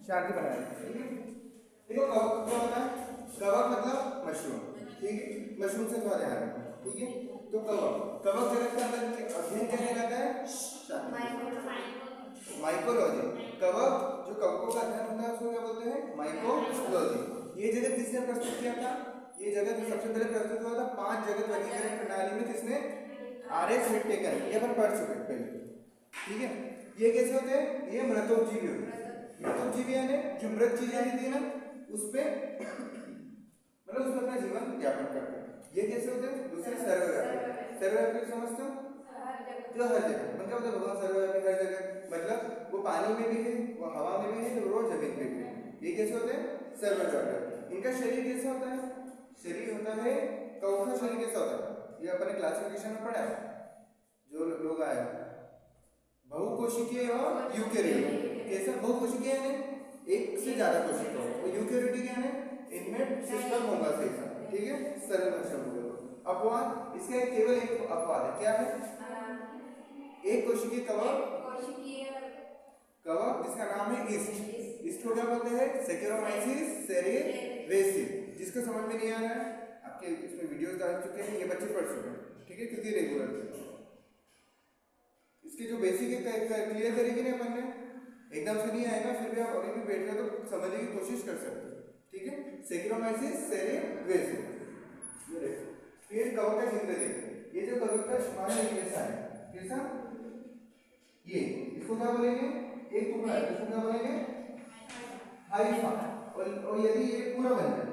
शांति बनाए रखें, ठीक है। देखो कवक क्या होता है, कवक मतलब मशरूम, ठीक है, मशरूम से थोड़ा ध्यान रखो, ठीक है। तो कवक जगत के अंदर अध्ययन क्या कहलाता है, माइकोलॉजी। कवक जो कवकों का अध्ययन होता है उसको क्या बोलते हैं, माइकोलॉजी। ये जगत किसने प्रस्तुत किया था, ये जगत सबसे पहले प्रस्तुत हुआ था 5 जगत वर्गीकरण प्रणाली में, जिसने आरएस विट्टेकर, ये अपन पढ़ चुके पहले, ठीक है। ये कैसे होते हैं, ये मृतोपजीवी होते हैं। मृतोपजीवी यानी जो मृत चीजें रहती है ना उस पे मतलब उसमें अपना जीवन यापन करते हैं। ये कैसे होते हैं, दूसरे सर्वव्यापी। सर्वव्यापी समझते हो, जो हर जगह मतलब भगवान सर्वव्यापी हर जगह, मतलब वो पानी में भी है, वो हवा में भी है, वो जमीन पे भी है। ये कैसे होते हैं, सर्वव्यापी। इनका शरीर कैसा होता है, शरीर होता है, कवक का शरीर कैसा होता है, ये अपने क्लासिफिकेशन में पढ़ा है जो लोग आए, बहुकोशिकीय और यूकेरियोटिक। कैसा बहुकोशिकीय यानी एक से ज्यादा कोशिका हो, यूकेरियोटिक यानी इनमें सिस्टम होगा सही, ठीक है, सरल भाषा में बोलो। अपवाद, इसका केवल एक अपवाद है, क्या है, एक कोशिकीय कवक, कवक जिसका नाम है ईस्ट। इसको क्या बोलते हैं, सेकेरोमाइसिस सेरेवेसिस। जिसको समझ में नहीं आ रहा है, आपके इसमें वीडियोस डाल चुके हैं, ये बच्चे पढ़ चुके हैं, ठीक है, क्योंकि रेगुलर थे। इसके जो बेसिक क्लियर करेंगे ना अपन ने, एकदम से नहीं आएगा, फिर भी आप अभी भी बैठ गए तो समझने की कोशिश कर सकते हैं, ठीक है। सेकेरोमाइसिस सेरेवेसिस। फिर कवक का चित्र देखिए, ये जो कवक का शुमार है कैसा है, कैसा, ये इसको क्या बोलेंगे, एक टुकड़ा है, इसको क्या बोलेंगे, हाइफा। और यदि ये पूरा बन जाए,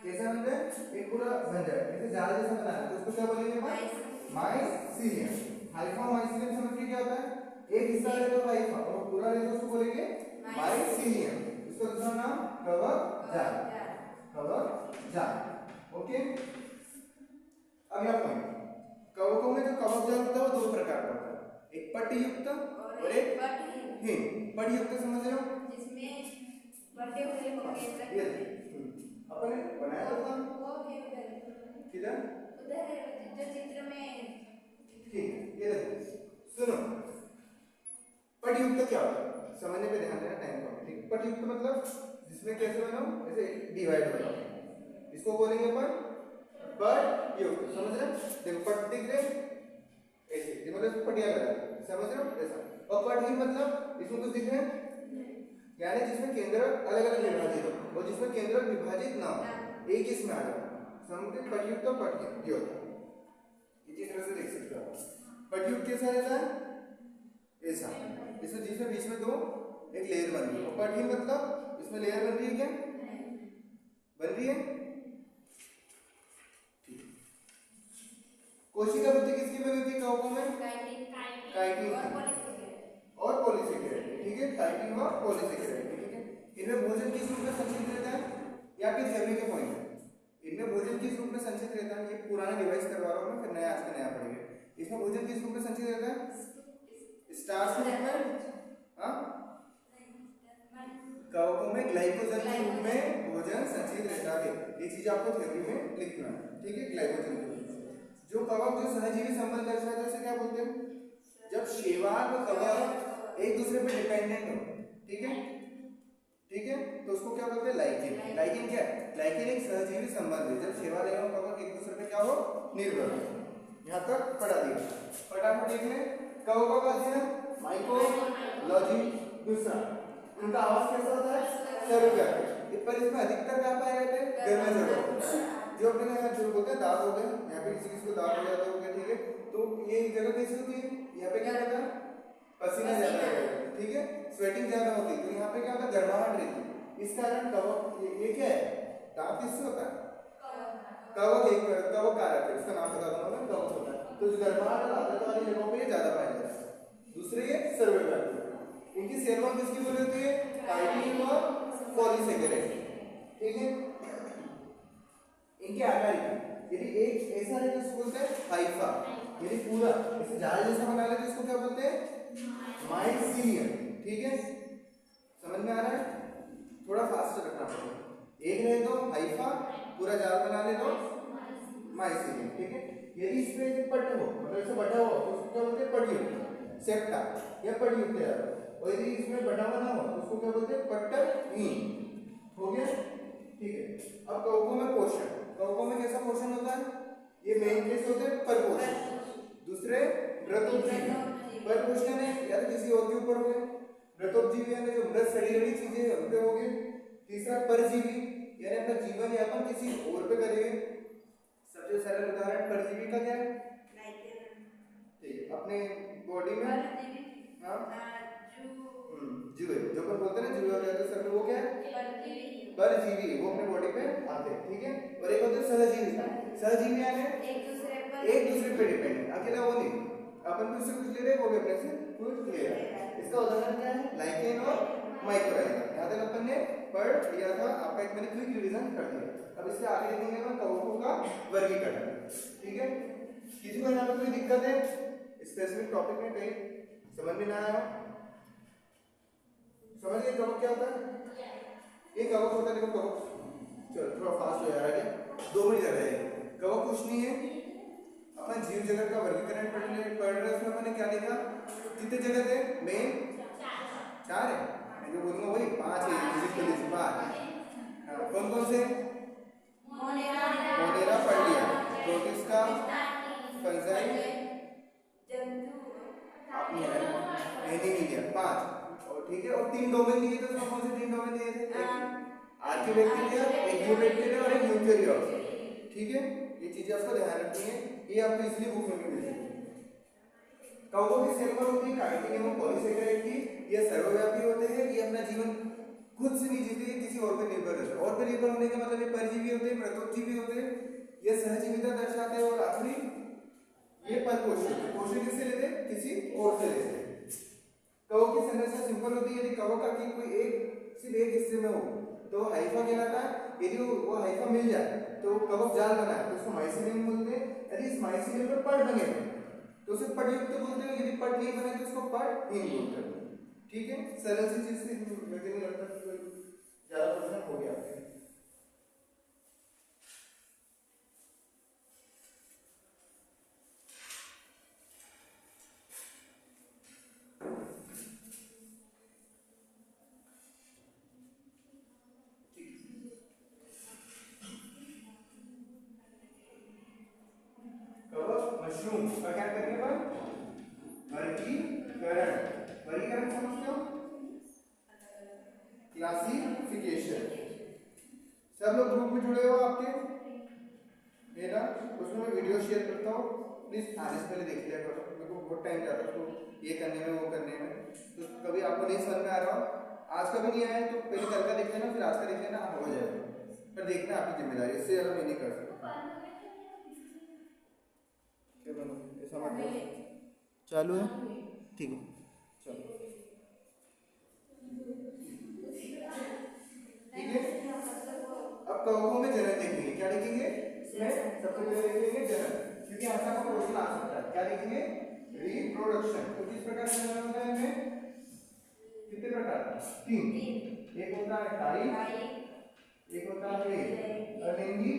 कैसा बन जाए, एक पूरा बन जाए, जैसे जाल जैसा बना है, तो उसको क्या बोलेंगे, माइसीलियम। हाइफा माइसीलियम समझ के क्या होता है, एक हिस्सा ले लो हाइफा और पूरा ले लो, उसको बोलेंगे माइसीलियम। इसका दूसरा नाम कवक जाल, कवक जाल, ओके। अगला पॉइंट, कवकों में जो कवक जाल होता है वो 2 प्रकार का होता है, एक पट्टीयुक्त और एक पट्टीहीन। पट्टीयुक्त समझ रहे हो, जिसमें बटे हुए होंगे, ये अपने बनाया होगा वो किधर, उधर जो चित्र में, ठीक, ये देखो, सुनो, पट्टीयुक्त क्या होता है, समझने पे ध्यान देना, टाइम कम, ठीक। पट्टीयुक्त मतलब जिसमें कैसे बनाओ, जैसे डिवाइड बनाओ, इसको बोलेंगे अपन पट्टीयुक्त, समझ रहे, देखो पट दिख रहे ऐसे, ये मतलब पटिया लगा, समझ रहे हो ऐसा। और पटहीन मतलब इसमें कुछ दिख रहे हैं, यानी जिसमें केंद्र अलग अलग विभाजित हो और जिसमें केंद्र विभाजित ना हो, एक इसमें आ जाए, समझते, पटयुक्त और पटहीन ये होता है। इसी तरह से देख सकते हो, पटयुक्त कैसा रहता है, ऐसा, इसमें जिसमें बीच में 2 एक लेयर बन रही है। और पटहीन मतलब इसमें लेयर बन रही है, क्या बन रही है, कोशिका बुद्धि किसकी बनी होती है कवकों में, काइटिन और पॉलीसेकेराइड, ठीक है, काइटिन और पॉलीसेकेराइड, ठीक है। इनमें भोजन किस रूप में संचित रहता है, ये आपके थ्योरी के पॉइंट है, इनमें भोजन किस रूप में संचित रहता है, ये पुराना डिवाइस करवा रहा हूं मैं, फिर नया आज का नया पढ़ेंगे। इसमें भोजन किस रूप में संचित रहता है, स्टार्च के रूप में, हाँ, कवकों में ग्लाइकोजन के रूप में भोजन संचित रहता है, ये चीज आपको थ्योरी में लिखना है, ठीक है, ग्लाइकोजन। जो कवक जो सहजीवी संबंध दर्शाता है उसे क्या बोलते हैं, जब शैवाल और कवक एक दूसरे पर डिपेंडेंट हो, ठीक है, ठीक है, तो उसको क्या बोलते हैं, लाइकेन। लाइकेन क्या है, लाइकेन एक सहजीवी संबंध है, जब शैवाल एवं कवक एक दूसरे पे क्या हो, निर्भर हो। यहाँ तक पढ़ा दिया, फटाफट देख लें। कवकों का अध्ययन माइकोलॉजी। दूसरा, उनका आवास कैसा होता है, सर्वव्यापी। पर इसमें अधिकतर कहाँ पाए जाते हैं, गर्म जगह, जो अपने यहाँ जो बोलते हैं दांत हो गए, यहाँ पे किसी को दांत हो जाते होंगे, ठीक है, तो ये जगह कैसी होती है, यहाँ पे क्या होता है, पसीना ज्यादा होता है, ठीक है, स्वेटिंग ज्यादा होती है, तो यहाँ पे क्या होता है, गर्माहट रहती है। इस कारण कवक, ये क्या है, दांत किससे होता है, कवक, एक कवक कारक है, इसका नाम बता दूंगा मैं, कवक होता है, तो गर्माहट और आर्द्रता वाली जगहों पे ज्यादा पाया जाता है। दूसरे ये सर्वव्यापी, इनकी सेवा किसकी बोली होती है, काइटिन और पॉलीसेकेराइड, ठीक है। इनके आकार यदि एक ऐसा है तो इसको बोलते हैं हाइफा, यदि पूरा ऐसे जाल जैसा बना ले तो इसको क्या बोलते हैं, माइसीलियम, ठीक है, समझ में आ रहा है, थोड़ा फास्ट रखना पड़ेगा, एक रहे तो हाइफा, पूरा जाल बना ले तो माइसीलियम, ठीक है। यदि इसमें पट हो, मतलब ऐसे बटा हो तो उसको क्या बोलते हैं, पट्टीयुक्त, सेप्टा या पट्टीयुक्त, और यदि इसमें बटा हुआ ना हो तो उसको क्या बोलते हैं? पट्टहीन। हो गया, ठीक है। अब कवकों में पोषण, कवकों में कैसा पोषण होता है? ये मेन केस होते हैं परपोषण, दूसरे व्रतोपजीवी। परपोषण है या तो किसी और के ऊपर हो गए, व्रतोपजीवी यानी जो मृत सड़ी गली चीजें हैं उन पे हो गए, तीसरा परजीवी यानी अपना जीवन यापन किसी और पे करेंगे। सबसे सरल उदाहरण परजीवी का क्या है? ठीक, अपने बॉडी में हाँ जुए, जो अपन बोलते हैं ना जुए हो जाते सर में, वो क्या है? परजीवी, वो अपने बॉडी पे आते हैं, ठीक है। और एक होते हैं सहजीवी, सहजीवी यानी एक दूसरे पे डिपेंड, अकेला वो नहीं, अपन भी उससे कुछ ले रहे हैं वो भी अपने से कुछ ले रहा है। इसका उदाहरण क्या है? लाइकेन और माइक्रोराइजा। यहाँ तक अपन ने पढ़ लिया था, आपका एक मैंने क्विक रिवीजन कर दिया। अब इसके आगे देखेंगे अपन कवकों का वर्गीकरण, ठीक है। किसी को यहाँ पे कोई दिक्कत है स्पेसिफिक टॉपिक में, कहीं समझ में ना आया? समझ गए कवक क्या होता है? ये कवक होता है, देखो कवक, चलो थोड़ा फास्ट हो जा रहा है, 2 मिनट लग जाएंगे। कवक कुछ नहीं है, अपना जीव जगत का वर्गीकरण पढ़ रहे हैं। उसमें मैंने क्या लिखा? कितने जगत है? मेन 4 है, मैं जो बोलूंगा वही 5 है, फिजिकली 5। हाँ, कौन कौन से? मोनेरा पढ़ लिया, प्रोटिस्टा, फंजाई, एनीमिलिया, 5। और ठीक है, और 3 डोमेन दिए थे, तो कौन से 3 डोमेन दिए थे? एक आर्कियोबैक्टीरिया, एक यूबैक्टीरिया और एक यूकेरियोट, ठीक है। ये चीजें आपको ध्यान रखनी है, ये आपको इसलिए बुक में भी मिल जाएगी। कवकों की सेल पर होती है काइटिन एवं पॉलीसेकेराइड की, ये सर्वव्यापी होते हैं, ये अपना जीवन खुद से नहीं जीते, किसी और पर निर्भर रहते हैं। और पर निर्भर होने का मतलब ये परजीवी होते हैं, मृतोपजीवी होते हैं, ये सहजीविता दर्शाते हैं। और आखिरी ये परपोषण, पोषण किससे लेते हैं? किसी और से लेते हैं। कवक की संरचना सिंपल होती है, यदि कवक का कीट कोई एक सिर्फ एक हिस्से में हो तो हाइफा कहलाता है। यदि वो हाइफा मिल जाए तो कवक जाल बना है तो उसको माइसीलियम बोलते हैं। यदि इस माइसीलियम पर पट बने तो उसे पटयुक्त बोलते हैं, यदि पट नहीं बने तो उसको पटहीन बोलते हैं, ठीक है। सरल सी चीज से मुझे नहीं लगता कि कोई ज्यादा प्रश्न हो गया आपके। मशरूम का क्या करने पर? वर्गीकरण, वर्गीकरण समझते हो? क्लासिफिकेशन। सब लोग ग्रुप में जुड़े हो आपके मेरा, उसमें मैं वीडियो शेयर करता हूँ, प्लीज आने से पहले देख लिया करो, मेरे को बहुत टाइम जाता है तो ये करने में वो करने में, तो कभी आपको नहीं समझ में आ रहा हो, आज का भी नहीं आया तो पहले कल का देख लेना, फिर आज का देख लेना, हो जाएगा। पर देखना आपकी जिम्मेदारी, इससे ज़्यादा मैं नहीं कर सकता। ऐसा मतलब चालू है, ठीक है, चलो ठीक है। अब कवकों में जनन देखेंगे, क्या देखेंगे? इसमें सबसे पहले देखेंगे जनन, क्योंकि ऐसा का क्वेश्चन आ सकता है। क्या देखेंगे? रिप्रोडक्शन। तो किस प्रकार से जनन होता है इनमें? कितने प्रकार? 3। एक होता है टाई, एक होता है अलिंगी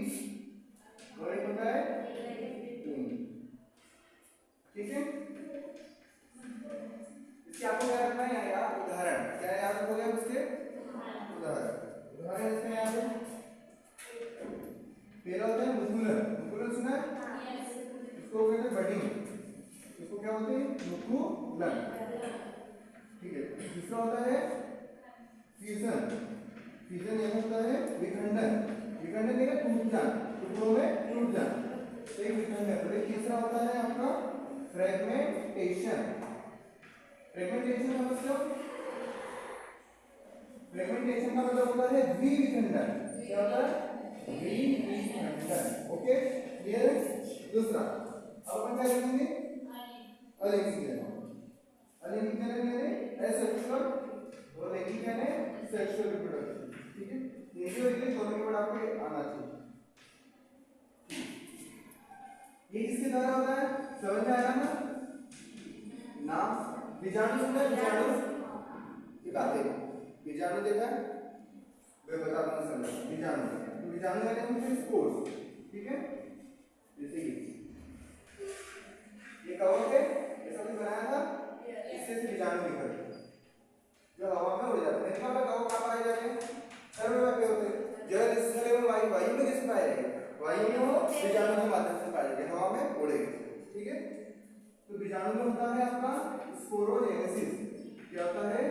और एक होता है लिंगी, ठीक है। इसके आपको क्या रखना है यार? उदाहरण क्या याद रखोगे उसके? उदाहरण इसमें याद है, पहला होता है मुकुलन, मुकुलन सुना है? इसको कहते हैं बडिंग, इसको क्या बोलते हैं? मुकुलन, ठीक है। दूसरा होता है फ्यूजन, फ्यूजन यह होता है विखंडन, विखंडन क्या? टूट जाना, टुकड़ों में टूट जाना, तो ये विखंडन। और तीसरा होता है आपका फ्रेगमेंटेशन, फ्रेगमेंटेशन समझते हो? फ्रेगमेंटेशन का मतलब होता है द्विविखंडन, क्या होता है? द्विविखंडन, ओके क्लियर है? दूसरा अब अपन क्या लिखेंगे? अलिंगीकरण, अलिंगीकरण यानी एसेक्सुअल और लिंगिंग यानी सेक्सुअल रिप्रोडक्शन, ठीक है। हिंदी और इंग्लिश दोनों के वर्ड आपको आना चाहिए। ये किसके द्वारा होता है? समझ में आया ना? नाम बीजाणु सुना है? बीजाणु ये बातें, बीजाणु देखा है? मैं बता दूंगा समझ। बीजाणु, तो बीजाणु यानी उनके स्पोर्स, ठीक है। जैसे ये कवक है, ऐसा कुछ बनाया था, इससे से बीजाणु निकलते हैं जो हवा में उड़ जाते हैं। मैंने कहा कहो कहाँ पाए जाते हैं, सर्व व्यापी होते हैं। जल स्थल एवं वायु, वायु में किससे पाए जाएंगे, वायु में वो बीजाणु के माध्यम से पाए जाएंगे, हवा में उड़ेंगे। ठीक है, तो बीजाणु में होता है आपका स्पोरोजेनेसिस। क्या होता है,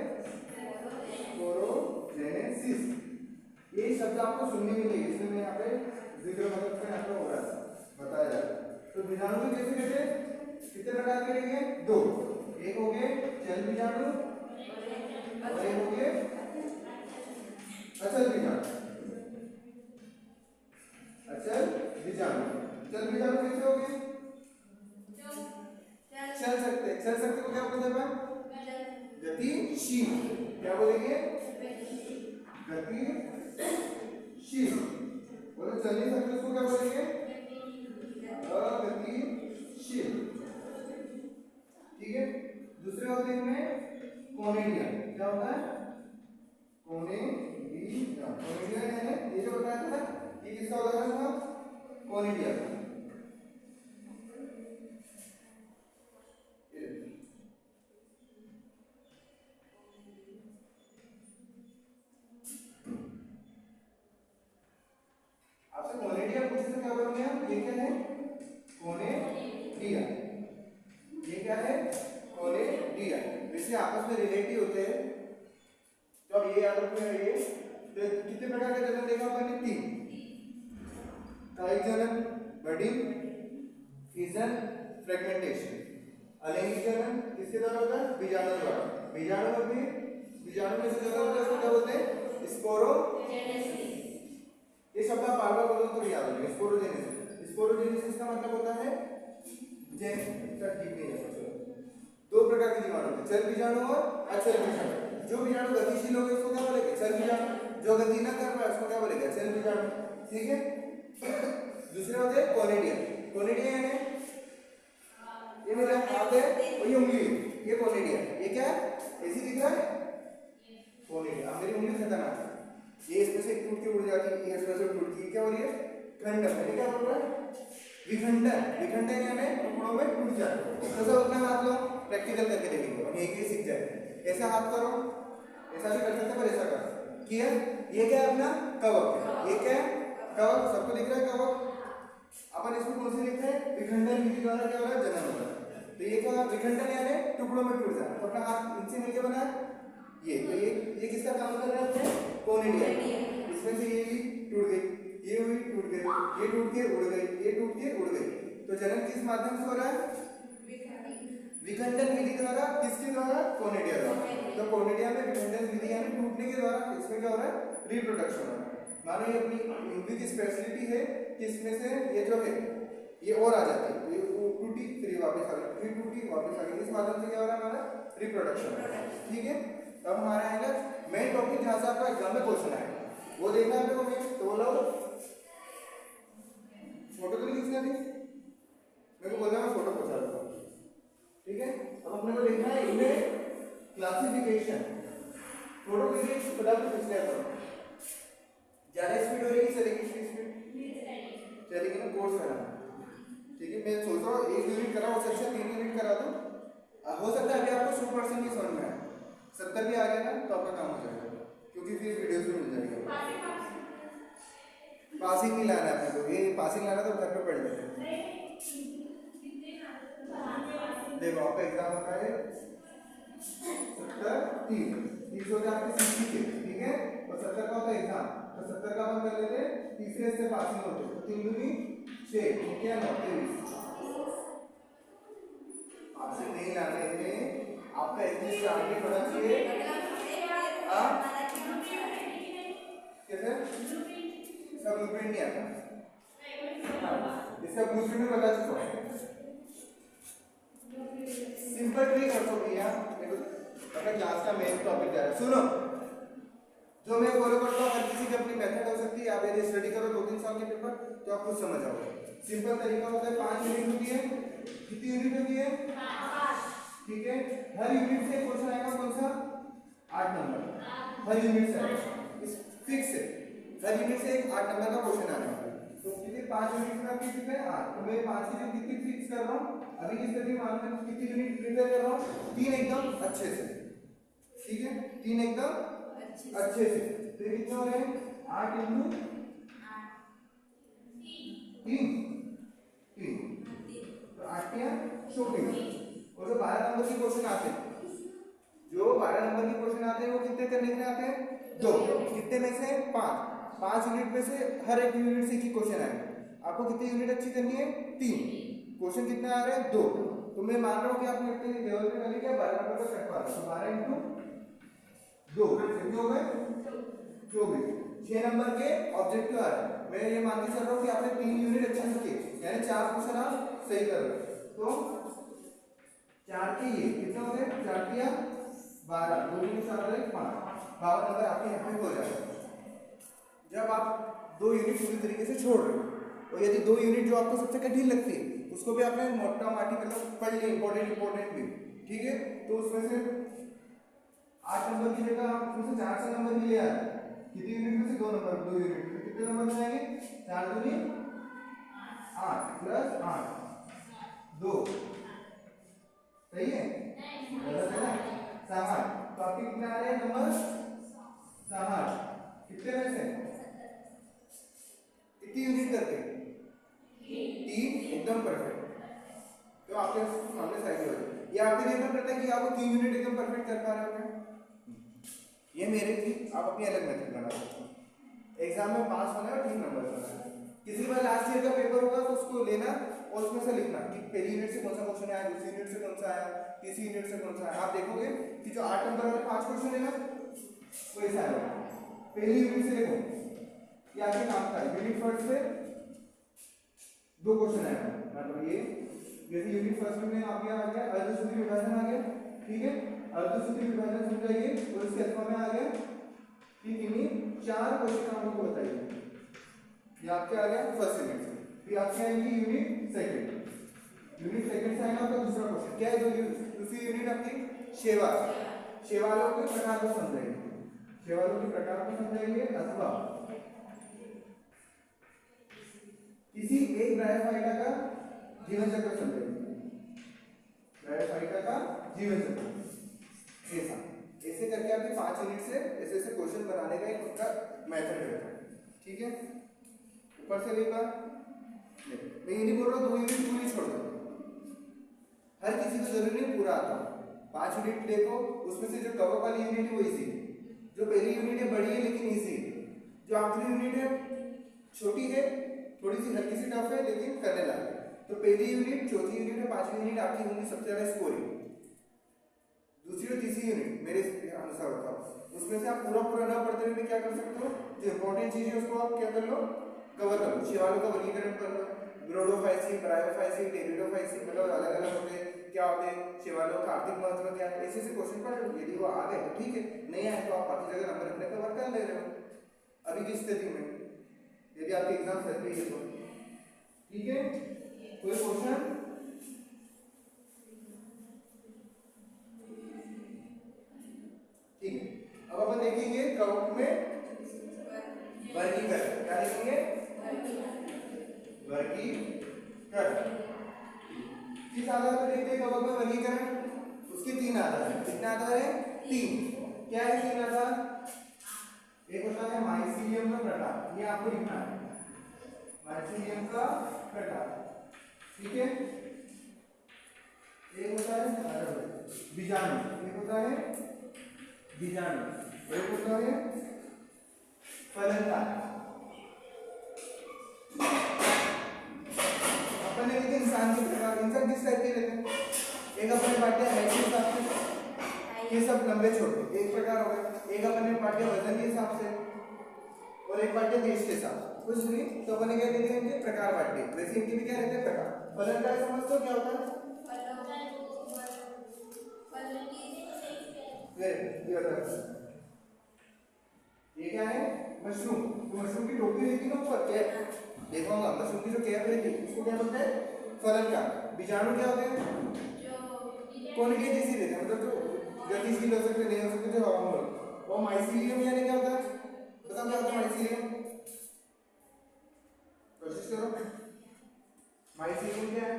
स्पोरोजेनेसिस। ये शब्द आपको सुनने मिलेगी, इसमें मैं यहाँ पे जिक्र मतलब से आपको हो रहा है बताया जा रहा है। तो बीजाणु में कैसे कैसे कितने प्रकार के रहेंगे, दो, एक हो गए जल बीजाणु और एक हो गए अचल बीजाणु। अचल बीजाणु, चल बीजाणु कैसे हो गए, चल सकते को क्या बोलते हैं, गतिशील। क्या बोलेंगे, गतिशील। बोलो चल नहीं सकते उसको क्या बोलेंगे, अगतिशील। ठीक है, दूसरे होते हैं इनमें कोनेडिया। क्या होता है, कोनेडिया। कोनेडिया यानी ये जो बताया था ना, ये किसका उदाहरण था, कोनेडिया। आपसे कोनेडिया पूछे तो क्या बोलोगे आप, ये क्या है, कोनेडिया। ये क्या है, कोनेडिया। वैसे आपस में रिलेटिव होते हैं, तो अब ये याद रखना है। ये तो कितने प्रकार के जनन देखा आपने, तीन, कायिक जनन, बडिंग, फिजन, फ्रेगमेंटेशन। अलैंगिक जनन किसके द्वारा होता है, बीजाणु द्वारा। बीजाणु में भी बीजाणु में से जनन होता है, उसको क्या बोलते हैं, स्पोरोजेनेसिस। ये शब्द आप बार बार बोलो तो याद रखिए, स्पोरोजेनेसिस। स्पोरोजेनेसिस का मतलब होता है दो प्रकार के जीवाणु होते हैं, चल बीजाणु और अचल बीजाणु। जो बीजाणु गतिशील होगा उसको क्या बोलेंगे, चल बीजाणु। जो गति न कर पाए उसको क्या बोलेंगे, अचल बीजाणु। ठीक है, दूसरे होते हैं कोनेडिया। कोनेडिया यानी ये मेरा हाथ है और ये उंगली है, ये कोनेडिया। ये क्या है, ऐसी दिख रहा है कोनेडिया। अब मेरी उंगली खतरनाक है, ये इसमें से टूट के उड़ जाती है, ये इसमें से टूट के क्या हो रही है, खंडन। ये क्या बोल रहा है, विखंडन। विखंडन यानी टुकड़ों में टूट जाए। तो अपना हाथ लो, प्रैक्टिकल करके देखेंगे, हम एक ही सीख जाए। ऐसा हाथ करो, ऐसा भी कर सकते पर ऐसा कर किया। ये क्या है अपना कवक, ये क्या है कवक, सबको दिख रहा है कवक। अपन इसको कौन से लिखते हैं, विखंडन विधि द्वारा क्या हो रहा है, जनन हो रहा है। तो ये क्या, विखंडन यानी टुकड़ों में टूट जाना। तो अपना हाथ इनसे मिलकर बना ये, तो ये किसका काम कर रहा है, कोनेडिया। इसमें से ये भी टूट गई, ये हुई टूट गई, ये टूट के उड़ गई, ये टूट के उड़ गई। तो जनन किस माध्यम से हो रहा है, विखंडन विधि द्वारा। किसके द्वारा, कोनेडिया द्वारा। तो कोनेडिया में विखंडन विधि यानी टूटने के द्वारा इसमें क्या हो रहा है, रिप्रोडक्शन हो रहा है। मानो ये अपनी यूनिक की स्पेशलिटी है कि इसमें से ये जो है ये और आ जाती है, ये टूटी फिर वापस आ गई, फिर टूटी वापस आ गई। इस माध्यम से क्या हो रहा है, हमारा रिप्रोडक्शन हो रहा है। ठीक है, अब हमारा आएगा मेन टॉपिक जहां से आपका एग्जाम में क्वेश्चन आएगा, वो देखना है आपको। तो बोला फोटो तो नहीं खींचना थी, मेरे को बोलना मैं फोटो पहुंचा दूंगा। ठीक है, अब अपने को देखना है इनमें क्लासिफिकेशन। फोटो खींचिए, फटाफट खींच लिया करो। ज्यादा स्पीड हो रही है, चलेगी स्पीड चलेगी ना, कोर्स कराना। ठीक है, मैं सोच रहा हूँ 1 यूनिट करा, उससे अच्छा 3 यूनिट करा दो। हो सकता है अभी आपको 100% ही समझ में आए, 70 भी आ गया ना तो आपका काम हो जाएगा, क्योंकि फिर वीडियो भी मिल जाएगी। पासिंग नहीं लाना है अपने को, ये पासिंग लाना तो घर पे पढ़ लेते हैं। देखो आपका एग्जाम होता है 70-30 हो जाते हैं सीसी के। ठीक है, और 70 का होता है एग्जाम, तो 70 का हम कर लेते हैं, तीसरे से पासिंग होते हैं, तो 3 दूनी 6, ठीक है, 23। पासिंग नहीं लाने में आपका एटलीस्ट टारगेट होना चाहिए। कैसे, इसका ब्लूप्रिंट नहीं आता, इसका ब्लूप्रिंट में बता चुका है। सिंपल ट्रिक रखो भैया, अपने क्लास का मेन टॉपिक क्या है, सुनो। जो मैं फॉलो करता हूँ, हर किसी की अपनी मेथड हो सकती है। आप यदि स्टडी करो 2-3 साल के पेपर तो आप खुद समझ आओगे। सिंपल तरीका होता है, 5 यूनिट होती है। कितनी यूनिट होती है, 5। ठीक है, हर यूनिट से क्वेश्चन आएगा कौन सा, 8 नंबर हर यूनिट से आएगा, इस फिक्स है। हर यूनिट से एक 8 नंबर का क्वेश्चन आने वाला है। तो कितने 5 यूनिट में आपकी कितने 8, तो मैं 5 की जगह कितनी फिक्स कर रहा हूँ अभी की स्टडी मानते हैं, कितनी यूनिट प्रिपेयर कर रहा हूँ, 3 एकदम अच्छे से। ठीक है, 3 एकदम अच्छे से। तो ये कितने हो रहे हैं 8 इंटू 3 तो 8 या 24। और जो 12 नंबर के क्वेश्चन आते हैं वो कितने करने के आते हैं 2। कितने में से 5 यूनिट में से हर एक यूनिट से एक ही क्वेश्चन आएगा। आपको कितनी यूनिट अच्छी करनी है 3। क्वेश्चन कितने आ रहे हैं 2। तो मैं मान रहा हूँ कि आपने इतने लेवल पे कर लिया 12 नंबर का कट पा रहा। तो 12 इंटू 2 कितने हो गए 24। 6 नंबर के ऑब्जेक्टिव आ रहे हैं। मैं ये मान के चल रहा हूँ कि आपने 3 यूनिट अच्छे से किए, यानी 4 क्वेश्चन आप सही कर रहे हो। तो 4 के ये कितने हो गए 4 किया 12 2 में 4 रहे 5 52 नंबर आपके यहाँ पे हो जाएगा। जब आप 2 यूनिट पूरी तरीके से छोड़ रहे हो, और यदि 2 यूनिट जो आपको सबसे कठिन लगती है उसको भी आपने मोटा माटी मतलब पढ़ लिया इंपॉर्टेंट भी, ठीक है। तो उसमें से 8 नंबर की जगह आप उसमें से 4 नंबर भी ले आ रहे हैं। कितनी यूनिट में से 2 नंबर 2 यूनिट में कितने नंबर में आएंगे 4 दूनी 8 प्लस 8 2 सही है गलत है ना 60। तो आपके कितने आ रहे हैं नंबर 60। कितने में से कितनी यूनिट करके 3 एकदम परफेक्ट। तो आपके सामने साइड हो जाए। ये आपके लिए निर्भर करता है कि आप 3 यूनिट एकदम परफेक्ट कर पा रहे हो। ये मेरे थी, आप अपनी अलग मेथड बना सकते हो। एग्जाम में पास होना है और 3 नंबर होना है। किसी बार लास्ट ईयर का पेपर होगा तो उसको लेना और उसमें से लिखना कि पहली यूनिट से कौन सा क्वेश्चन आया, दूसरी यूनिट से कौन सा आया, तीसरी यूनिट से कौन सा आया। आप देखोगे कि जो 8 नंबर वाले 5 क्वेश्चन है ना वो ऐसा आएगा। पहली यूनिट से देखो ये आपके नाम था यूनिट फर्स्ट से 2 क्वेश्चन आएगा। मतलब ये जैसे यूनिट फर्स्ट में आपके आ गया अर्धसूत्री विभाजन आ गया, ठीक है। अर्धसूत्री विभाजन समझाइए और इसके अल्फा में आ गया कि किन्हीं 4 क्वेश्चन आपको बताइए। ये आपके आ गया फर्स्ट यूनिट से। फिर आपके आएंगे यूनिट सेकंड से आएगा आपका दूसरा क्वेश्चन। क्या है दूसरी यूनिट आपकी शेवालों के प्रकार को समझाइए अथवा किसी एक ब्रायोफाइटा का जीवन चक्र समझाइए। ब्रायोफाइटा का जीवन चक्र ऐसे करके आपके 5 यूनिट से ऐसे क्वेश्चन बनाने का एक उनका मेथड है, ठीक है। ऊपर से लेकर मैं ये नहीं बोल रहा 2 यूनिट पूरी छोड़ दो, हर किसी को जरूरी नहीं पूरा आता। 5 यूनिट देखो, उसमें से जो कवर वाली यूनिट है वो इजी, जो पहली यूनिट है बड़ी है लेकिन इजी, जो आखिरी यूनिट है छोटी है थोड़ी सी हल्की सी टफ है लेकिन करने लायक है। तो पहली यूनिट, चौथी यूनिट और 5वीं यूनिट आपकी होंगी सबसे ज्यादा स्कोरिंग। दूसरी और तीसरी यूनिट मेरे अनुसार होता है, उसमें से आप पूरा ना पढ़ते हुए क्या कर सकते हो, जो इंपॉर्टेंट चीज है उसको आप क्या कर लो कवर कर लो। शिवालों का वर्गीकरण कर लो, ब्रोडोफाइसी, ब्रायोफाइसी, टेरिडोफाइसी, मतलब अलग अलग होते हैं क्या होते हैं शिवालों का आर्थिक महत्व क्या है, ऐसे क्वेश्चन पढ़ लो। यदि वो आ गए तो ठीक है, नहीं आए तो आप बाकी जगह नंबर रखने का वर्क कर ले रहे हो। अभी की स्थिति में यदि आपके एग्जाम सही है तो ठीक है। कोई क्वेश्चन ठीक है। अब अपन देखेंगे कवक में वर्गीकरण। क्या देखेंगे वर्गीकरण। किस आधार पर देखते हैं कवक में वर्गीकरण, उसके 3 आधार हैं। कितने आधार है 3। क्या है 3 आधार, एक होता है माइसीलियम का प्रकार, ये आपको लिखना है माइसीलियम का प्रकार, ठीक है। एक होता है बीजाणु, एक होता है बीजाणु, एक होता है फलनता। अपन ने देखे इंसान के प्रकार, इंसान किस टाइप के रहते हैं, एक अपने पाठ्य हाइट के हिसाब से, ये सब लंबे छोटे एक प्रकार हो गए। एक अपने पाठ्य वजन के हिसाब से और एक पाठ्य देश के हिसाब से, कुछ नहीं। तो अपन क्या देते हैं इनके प्रकार पाठ्य, वैसे इनके भी क्या रहते हैं प्रकार। फलन का समझते हो क्या होता है, ये क्या है मशरूम। तो मशरूम की टोपी रहती है ना ऊपर कैप, देखोगा मशरूम की जो कैप रहती है उसको क्या बोलते हैं फलन का। बीजाणु क्या होते हैं कौन के जैसी रहते हैं, मतलब जो गतिशील हो सकते नहीं हो सकते, जो हवा में होते। और माइसीलियम यानी क्या होता है, बताओ क्या होता है माइसीलियम, कोशिश करो। माइसीलियम क्या है,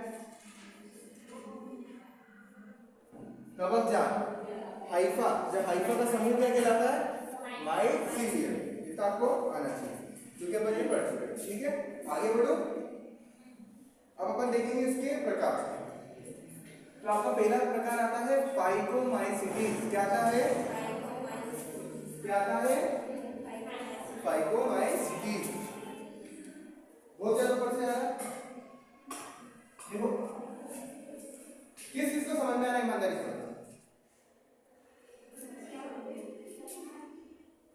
कवकजात। हाइफा, जब हाइफा का समूह क्या कहलाता है माइसीलियम, ये तो आपको आना चाहिए क्योंकि अपन ये पढ़ चुके हैं। ठीक है, आगे बढ़ो। अब अपन देखेंगे इसके प्रकार। तो आपका पहला प्रकार आता है फाइकोमाइसीटीज। क्या आता है? क्या आता है? फाइकोमाइसीटीज। बहुत ज्यादा ऊपर से आ रहा है। देखो किस चीज को समझ में आ रहा है ईमानदारी से?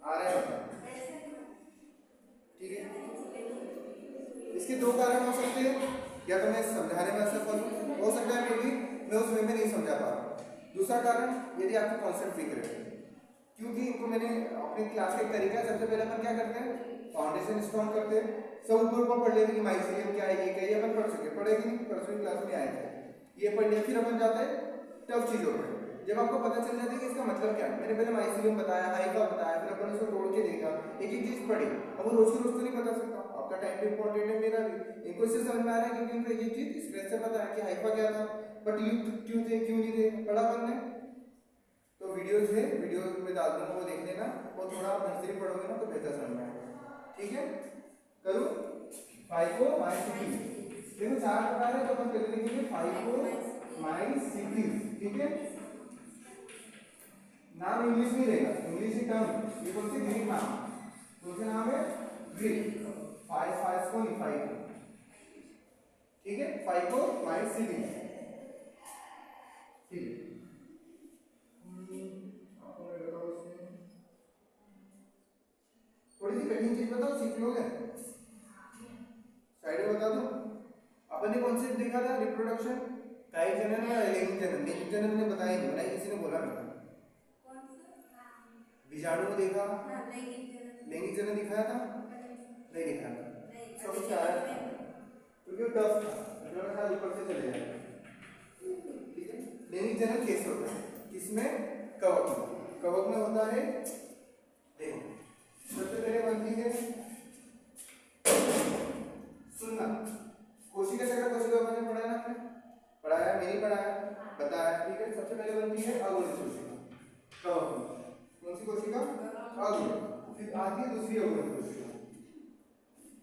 आ रहा है? ठीक है, इसके दो कारण हो सकते हैं। या तो मैं समझाने में असफल हूं, हो सकता है मे भी मैं उस वे में नहीं समझा पा रहा। दूसरा कारण, यदि आपकी कॉन्सेप्ट वीक रहे, क्योंकि इनको मैंने अपने क्लास का एक तरीका है। सबसे पहले अपन क्या करते हैं, फाउंडेशन स्ट्रॉन्ग करते हैं। सब ऊपर ऊपर पढ़ लेते हैं कि माइसीलियम क्या है, ये क्या है, अपन पढ़ चुके, पढ़ेगी नहीं, परसों क्लास में आए थे, ये पढ़ लिया। फिर अपन जाते हैं टफ चीजों पर। जब आपको पता चल जाता है कि इसका मतलब क्या है, मैंने पहले माइसीलियम बताया, हाइफा बताया, फिर अपन इसको तोड़ के देखा, एक एक चीज पढ़ी। अब वो रोज की रोज तो नहीं बता सकता, आपका टाइम भी इंपॉर्टेंट है, मेरा भी। इनको इससे समझ में आ रहा है क्योंकि इनको ये चीज स्ट्रेस से पता है कि हाइफा क्या था, बट युक्त क्यों थे, क्यों नहीं थे, पढ़ा अपन ने। तो वीडियोस है, वीडियो में डाल दूंगा, वो देख लेना, और थोड़ा आप ढंग से पढ़ोगे ना तो बेहतर समझ में आएगा। ठीक है, करूं फाइकोमाइसीटीज। देखो 4 प्रकार है, तो अपन पहले लिखेंगे फाइकोमाइसीटीज। ठीक है, नाम इंग्लिश में रहेगा, इंग्लिश ही टर्म। ये कौन सी ग्रीक नाम, कौन सा नाम है? ग्रीक। फाइको। ठीक है, फाइकोमाइसीटीज। ठीक है, थोड़ी सी कठिन चीज बताओ, सीख लोगे? साइड में बता दो। अपन ने कॉन्सेप्ट देखा था रिप्रोडक्शन, काइट जनन या लैंगिक जनन। लैंगिक जनन ने बताया नहीं, बनाई किसी ने बोला नहीं। बीजाणु को देखा, लैंगिक जनन दिखाया था, नहीं दिखाया था, समझ में आया था क्योंकि वो टफ था, थोड़ा सा ऊपर से चले जाएगा। ठीक है, लैंगिक जनन कैसे होता है? इसमें कवक में होता है। देखो सबसे पहले बनती है सुनना, कोशिका चक्र। कोशिका मैंने पढ़ाया ना, आपने पढ़ाया, मैंने पढ़ाया, बताया। ठीक है, सबसे पहले बनती है अगुणी कोशिका, कवक। कौन सी कोशिका? अगुणी। फिर आती है दूसरी अगुणी कोशिका।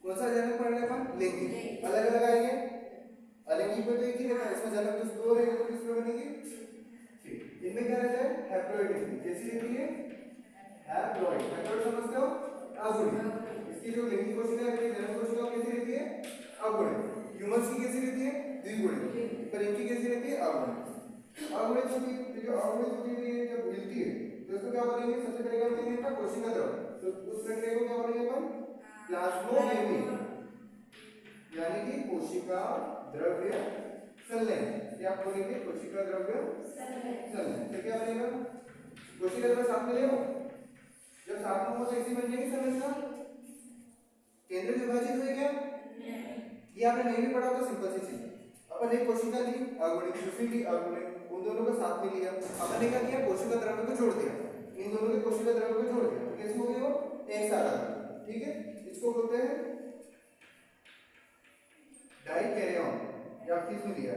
कौन सा जनन पढ़ रहे अपन? लैंगिक। अलग अलग आएंगे, अलैंगिक में तो एक ही रहता है, इसमें जनन तो दो रहेंगे, तो किसमें बनेगी? ठीक, इनमें क्या रहता है? हैप्लॉइड। कैसी रहती है? हैप्लॉइड। हैप्लॉइड समझते हो? अगुणी। इसकी जो लैंगिक कोशिका रहती है, जनन कोशिका कैसी रहती है? अगुणी। ह्यूमंस की कैसी रहती है? द्विगुणी। पर इनकी कैसी रहती है? अगुणी। अगुणी जो होती है जब मिलती है तो इसको क्या बोलेंगे? सबसे पहले क्या बोलेंगे? इसका कोशिका द्रव। तो उस प्रक्रिया को क्या बोलेंगे अपन? प्लाज्मोडेमी, यानी कि कोशिका द्रव्य संलयन। क्या बोलेंगे? कोशिका द्रव्य संलयन। तो क्या बनेगा? कोशिका द्रव्य साथ में ले लो, जब साथ में हो तो ऐसी बन जाएगी संरचना। केंद्र विभाजित हो गया, ये आपने नहीं भी पढ़ा तो सिंपल सी चीज। अपन एक कोशिका ली अगुणी, दूसरी ली अगुणी, उन दोनों को साथ में लिया, अपन ने क्या किया? कोशिका द्रव्य को जोड़ दिया, इन दोनों के कोशिका द्रव्य को जोड़ दिया, तो कैसे हो गया? वो एक साथ आ गया। ठीक है, इसको बोलते हैं डाइकैरियन, या किसने दिया?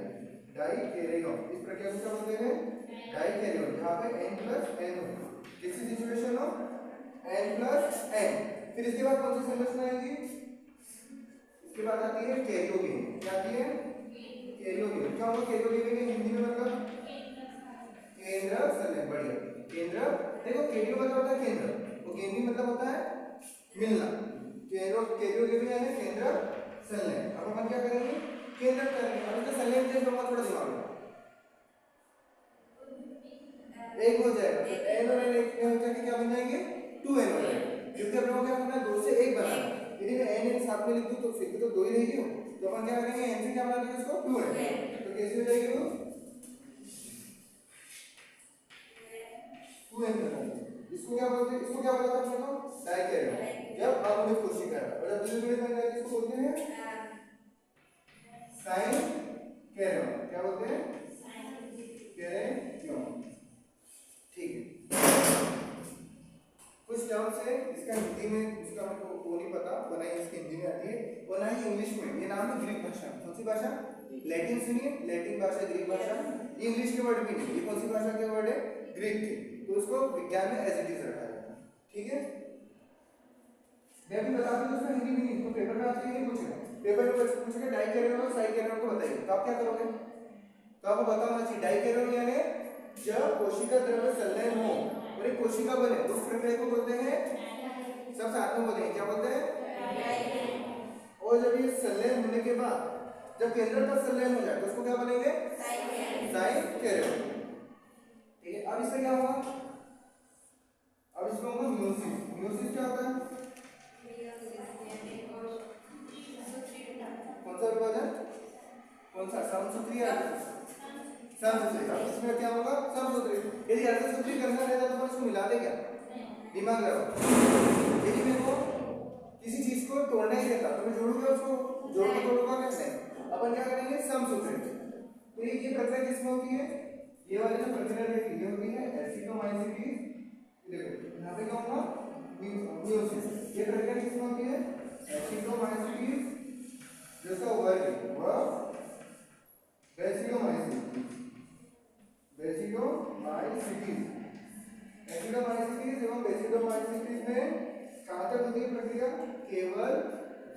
डाइकैरियन। इस प्रक्रिया को क्या बोलते हैं? डाइकैरियन। यहाँ पे n+n हो, किसी सिचुएशन हो n+n। फिर इसके बाद कौन सी संरचना आएगी? इसके बाद आती है कैरियोगेन। क्या आती है? कैरियोगेन। क्या होगा कैरियोगेन के हिंदी में मतलब? केंद्र संलयन। बढ़िया, केंद्र। देखो कैरियो मतलब होता है केंद्र, तो गेन मतलब होता है मिलना। कैरियोगेन यानी केंद्र संलयन। अब अपन क्या करेंगे? केंद्र करेंगे, अब इसका संलयन कैसे होगा थोड़ा दिमाग में एक हो जाएगा, तो n और n एक में हो जाके क्या बन जाएंगे? 2n हो जाएगा। क्योंकि अपन को क्या करना है? 2 से 1 बनाना। यदि मैं n साथ में लिख दूं तो फिर तो 2 ही रहेगी, तो अपन क्या करेंगे? n से क्या बना देंगे इसको? 2n। तो कैसे हो जाएगी वो? 2n बनाएंगे। इसको क्या बोलते हैं? इसको क्या बोला था अपने को? डाइकैरियन। जब अगुणित कोशिका है, और जब द्विगुणित बन जाएगी इसको बोलते हैं साइनकैरियन। क्या बोलते हैं? कैरियन। ठीक है, कुछ टर्म्स है इसका हिंदी में, उसका हमको वो नहीं पता, वो ना ही इसकी हिंदी में आती है और ना ही इंग्लिश में। ये नाम है ग्रीक भाषा। कौन सी भाषा? लैटिन सुनिए, लैटिन भाषा, ग्रीक भाषा। इंग्लिश के वर्ड भी नहीं, ये कौन सी भाषा के वर्ड है? ग्रीक के। तो उसको विज्ञान में एज इट इज रखा जाता है। ठीक है, मैं भी बता दूं उसमें हिंदी भी नहीं, तो पेपर में आपसे यही पूछेगा, पेपर में पूछेगा डाइकैरियन और साइकैरियन को बताइए, तो आप क्या करोगे? तो आपको बताना चाहिए डाइकैरियन यानी जब कोशिका द्रव्य संलयन हो और एक कोशिका बने उस प्रक्रिया को बोलते हैं, सब साथ में बोलेंगे, क्या बोलते हैं? और जब ये संलयन होने के बाद जब केंद्रक का संलयन हो जाए तो उसको क्या बोलेंगे? साइकैरियन। ठीक है, अब इससे क्या होगा? अब इसमें होगा मियोसिस। मियोसिस क्या होता है? कौन सा विभाजन? कौन सा? समसूत्री या समसूत्री? अब इसमें क्या होगा? समसूत्री। यदि अर्धसूत्री करना रहता तो इसको मिला दे क्या? दिमाग लगाओ। यदि मेरे को किसी चीज को तोड़ना ही रहता तो मैं जोड़ूंगा उसको, जोड़ के तोड़ूंगा कैसे? अपन क्या करेंगे? समसूत्री। तो ये प्रक्रिया किसमें होती है? ये वाली जो प्रक्रिया रहती है होती है एसिटोमाइसीटीज। देखो यहाँ पे क्या होगा? मियोसिस। ये प्रक्रिया किसमें होती है? एसिटोमाइसीटीज, जिसका वर्ग है वह बेसिडोमाइसीटीज। बेसिडोमाइसीटीज, एसिडोमाइसीटीज एवं बेसिडोमाइसीटीज में कहाँ तक होती है प्रक्रिया? केवल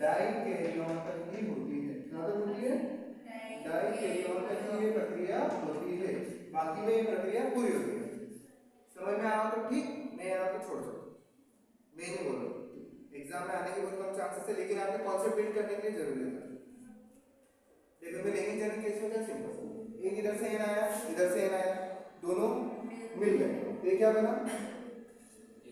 डाइकैरियन तक ही होती है। कहाँ तक होती है? डाइकैरियन तक ही ये प्रक्रिया होती है, बाकी में ये प्रक्रिया पूरी होती है। समझ में आया तो ठीक, नहीं आया तो छोड़ दो, मैं नहीं बोल रहा। एग्जाम में आने के बहुत कम चांसेस है, लेकिन आपको कॉन्सेप्ट बिल्ड करने के लिए जरूरी है। देखो मैं लेंगे जर्नी केस में क्या सिंपल, एक इधर से एन आया, इधर से एन आया, दोनों मिल गए, तो क्या बना?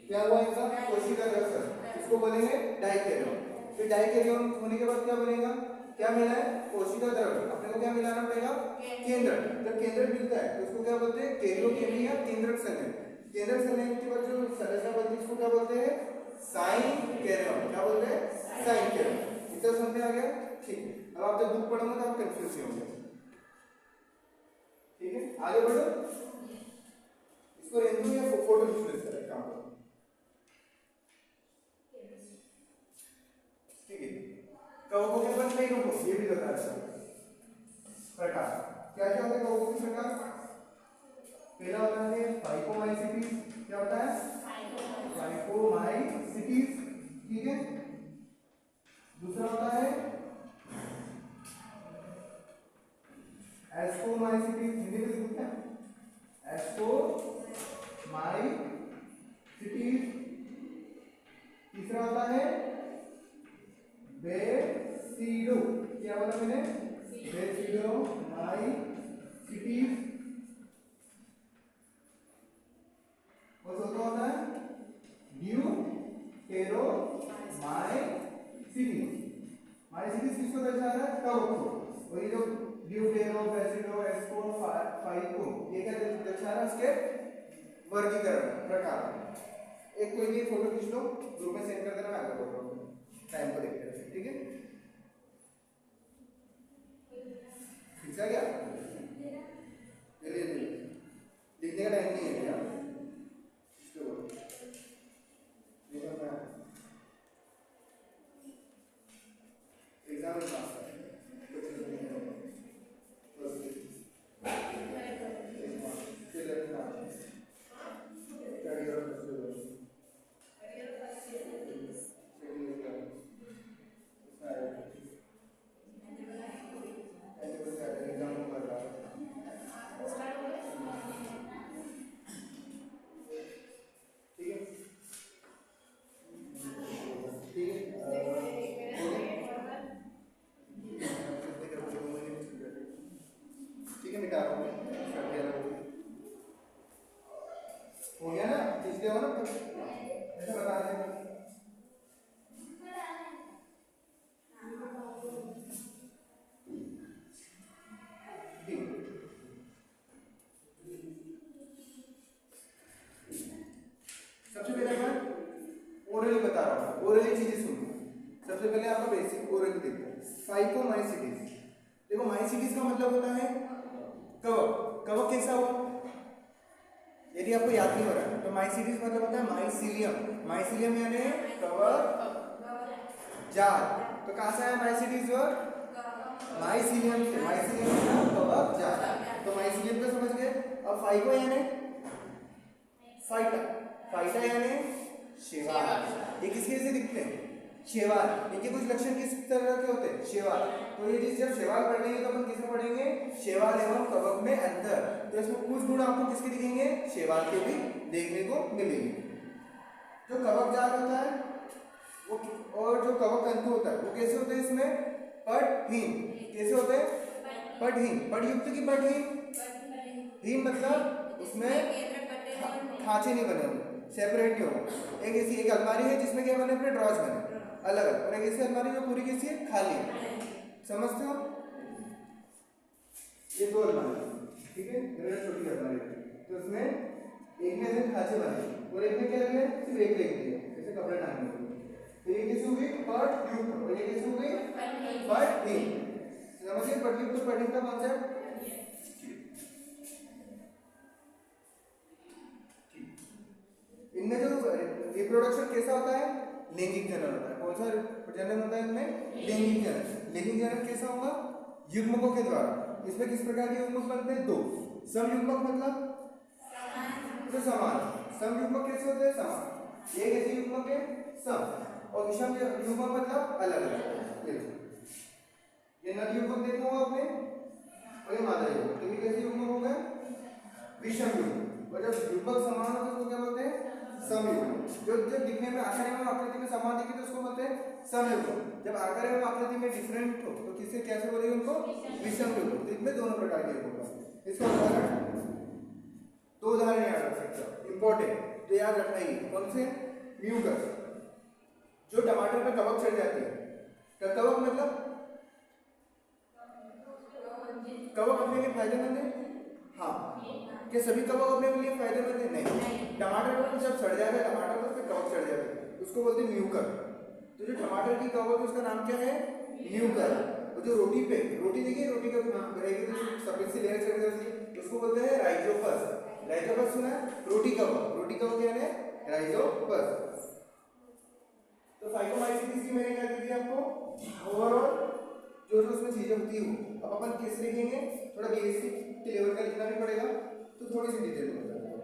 क्या हुआ इनका? कोशिका द्रव्य, इसको बोलेंगे डाइकैरियन। फिर डाइकैरियन होने के बाद क्या बनेगा? क्या मिला है? कोशिका द्रव्य। अपने को क्या मिलाना पड़ेगा? केंद्रक। जब केंद्रक मिलता है तो उसको क्या बोलते हैं? कैरियोकेमी या केंद्रक संलयन। केंद्रक संलयन के बाद जो संरचना बनती है उसको क्या बोलते हैं? साइनकैरियन। क्या बोलते हैं? साइनकैरियन। इतना समझ में आ गया? ठीक है, अब आप जब बुक पढ़ोगे तो आप कंफ्यूज नहीं होंगे। ठीक है, आगे बढ़ो। इसको रेंडू या फोटो खींच लेते हैं काम करो। ठीक है, कवकों के बन नहीं कवकों, ये भी बता रहा हूं प्रकार। क्या क्या होते हैं कवकों के प्रकार? पहला होता है फाइकोमाइसीटीज। क्या होता है? फाइकोमाइसीटीज। ठीक है, दूसरा होता है एस्कोमाइसीटीज। हिंदी में लिखो क्या? एस्कोमाइसीटीज। तीसरा होता है बेसिडो। क्या बोला मैंने? बेसिडोमाइसीटीज। और चौथा होता है ड्यूटेरोमाइसीटीज। माइसीटीज किसको दर्शा रहा है? कवक को। और ये जो ड्यूटेरो, बेसिडो, एस्को, फाइको, ये क्या दर्शा रहा है? इसके वर्गीकरण प्रकार। एक कोई भी फोटो खींच लो, ग्रुप में सेंड कर देना, मैं आगे बोल रहा हूँ, टाइम को देखते हैं। ठीक है, खींचा क्या? जल्दी लिखने का टाइम नहीं है क्या? एग्जाम में पास है हो गया ना? इसलिए हो ना ऐसा बता दें। सबसे पहले मैं ओरली बता रहा हूँ, ओरली चीजें सुनो। सबसे पहले आपका बेसिक ओरली देखते हैं। फाइकोमाइसीटीज। देखो माइसीटीज का मतलब होता है कवक। कवक कैसा हुआ? यदि आपको याद नहीं हो रहा है तो माइसीटीज मतलब होता है माइसीलियम। माइसीलियम यानी कवक जाल। तो कहां से आया माइसीटीज वर्ड? माइसीलियम से। माइसीलियम का कवक जाल, तो माइसीलियम का समझ गए। अब फाइको यानी फाइटा। फाइटा यानी शिवा। ये किसके जैसे दिखते हैं? शेवाल। इनके कुछ लक्षण किस तरह के होते हैं? शेवाल। तो ये चीज जब शेवाल पढ़ेंगे तो अपन किसमें पढ़ेंगे? शेवाल एवं कवक में अंतर। तो इसमें कुछ गुण आपको किसके दिखेंगे? शेवाल के भी देखने को मिलेंगे। जो कवक जाल होता है वो और जो कवक तंतु होता है वो कैसे होते हैं? इसमें पटहीन। कैसे होते हैं? पटहीन। पटयुक्त की पटहीन? हीन मतलब उसमें खांचे नहीं बने होंगे, सेपरेट नहीं होगा। एक ऐसी एक अलमारी है जिसमें क्या बने? अपने ड्रॉज बने अलग अलग, और एक ऐसी अलमारी जो पूरी कैसी है? खाली है। समझते हो? ये दो अलमारी, ठीक है, छोटी अलमारी। तो उसमें एक में ऐसे खांचे बने और एक में क्या लगे? सिर्फ एक लेग दिया, जैसे कपड़े टांगने के लिए। तो ये कैसे हो गई? पटयुक्त। और ये कैसे हो गई? पटहीन। समझिए पटयुक्त और पटहीन का कॉन्सेप्ट। इनमें जो रिप्रोडक्शन कैसा होता है? लैंगिक जनन होता है। कौन सा जनन होता है इनमें? लैंगिक जनन। लैंगिक जनन कैसा होगा? युग्मकों के द्वारा। इसमें किस प्रकार के युग्मक बनते हैं? दो। समयुग्मक मतलब तो समान। समयुग्मक कैसे होते हैं? समान। एक ऐसे युग्मक है सम, और विषम युग्मक मतलब अलग अलग। ये नर युग्मक देखा होगा आपने, और ये मादा युग्मक। तो ये कैसे युग्मक हो गए? विषम युग्मक। और जब युग्मक समान होते हैं तो क्या बोलते हैं? समयुग्मक। जो दिखने में आकार एवं आकृति में समान दिखे तो उसको बोलते हैं समयुग्मक। जब आकार एवं आकृति में डिफरेंट हो तो किसे कैसे बोलेंगे उनको? विषम युग्मक। तो इसमें दोनों प्रकार के युग्मक होगा। इसका उदाहरण दो उदाहरण याद रख सकते हो, इंपॉर्टेंट, तो याद रखना ही। कौन से? म्यूकस। जो टमाटर पे कवक चढ़ जाती है, तो कवक मतलब कवक अपने लिए फायदेमंद है? हाँ। क्या सभी कवक अपने लिए फायदेमंद है? नहीं। टमाटर पर जब चढ़ जाता है टमाटर पर कवक चढ़ जाता है, उसको बोलते हैं म्यूकर। तो जो टमाटर की कवक है उसका नाम क्या है? म्यूकर। और जो रोटी पे, रोटी देखिए, रोटी का रहेगी तो सफेद सी लेयर चढ़ जाती है, उसको बोलते हैं राइजोपस। राइजोपस सुना है? रोटी कवक। रोटी कवक क्या है? राइजोपस। तो फाइकोमाइसीट्स की मैंने क्या दी थी आपको? ओवरऑल जो जो उसमें चीजें होती है वो। अब अपन कैसे लिखेंगे? थोड़ा बेसिक लेवल का लिखना भी पड़ेगा, तो थोड़ी सी डिटेल में बताता हूं।